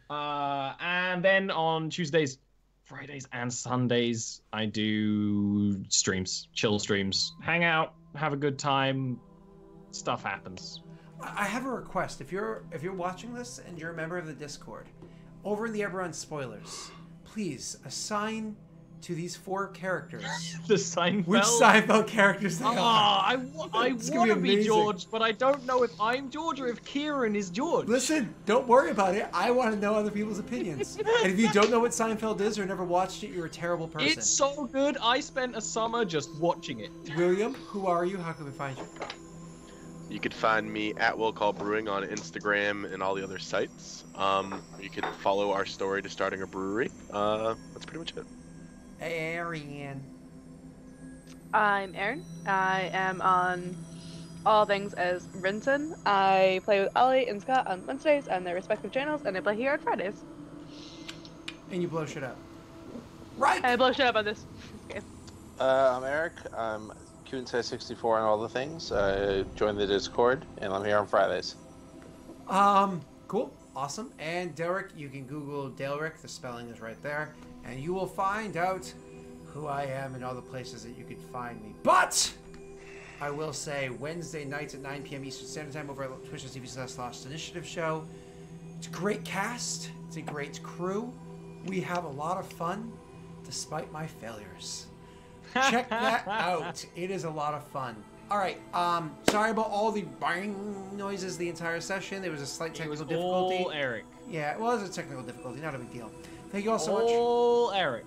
And then on Tuesdays, Fridays, and Sundays, I do streams, chill streams, hang out, have a good time. Stuff happens. I have a request. If you're watching this and you're a member of the Discord, over in the Eberron spoilers, please assign to these 4 characters the Seinfeld? Which Seinfeld characters they are. I want to be George, but I don't know if I'm George or if Kyrann is George. Listen, don't worry about it. I want to know other people's opinions. And if you don't know what Seinfeld is or never watched it, you're a terrible person. It's so good. I spent a summer just watching it. William, who are you? How can we find you? You could find me at Will Call Brewing on Instagram and all the other sites. You could follow our story to starting a brewery. That's pretty much it. Ariane. I'm Erin. I am on all things as Rinson. I play with Ollie and Scott on Wednesdays on their respective channels, and I play here on Fridays. And you blow shit up. Right! I blow shit up on this game. I'm Eric. I'm Kunsei64 on all the things. Join the Discord, and I'm here on Fridays. Cool. Awesome. And Delric, you can Google Delric. The spelling is right there. And you will find out who I am and all the places that you can find me. But I will say Wednesday nights at 9 p.m. Eastern Standard Time over at twitch.tv/Lost Initiative show. It's a great cast. It's a great crew. We have a lot of fun despite my failures. Check that out. It is a lot of fun. All right. Sorry about all the bang noises the entire session. There was a slight technical difficulty. All Eric. Yeah, it was a technical difficulty. Not a big deal. Thank you all so much. All Eric.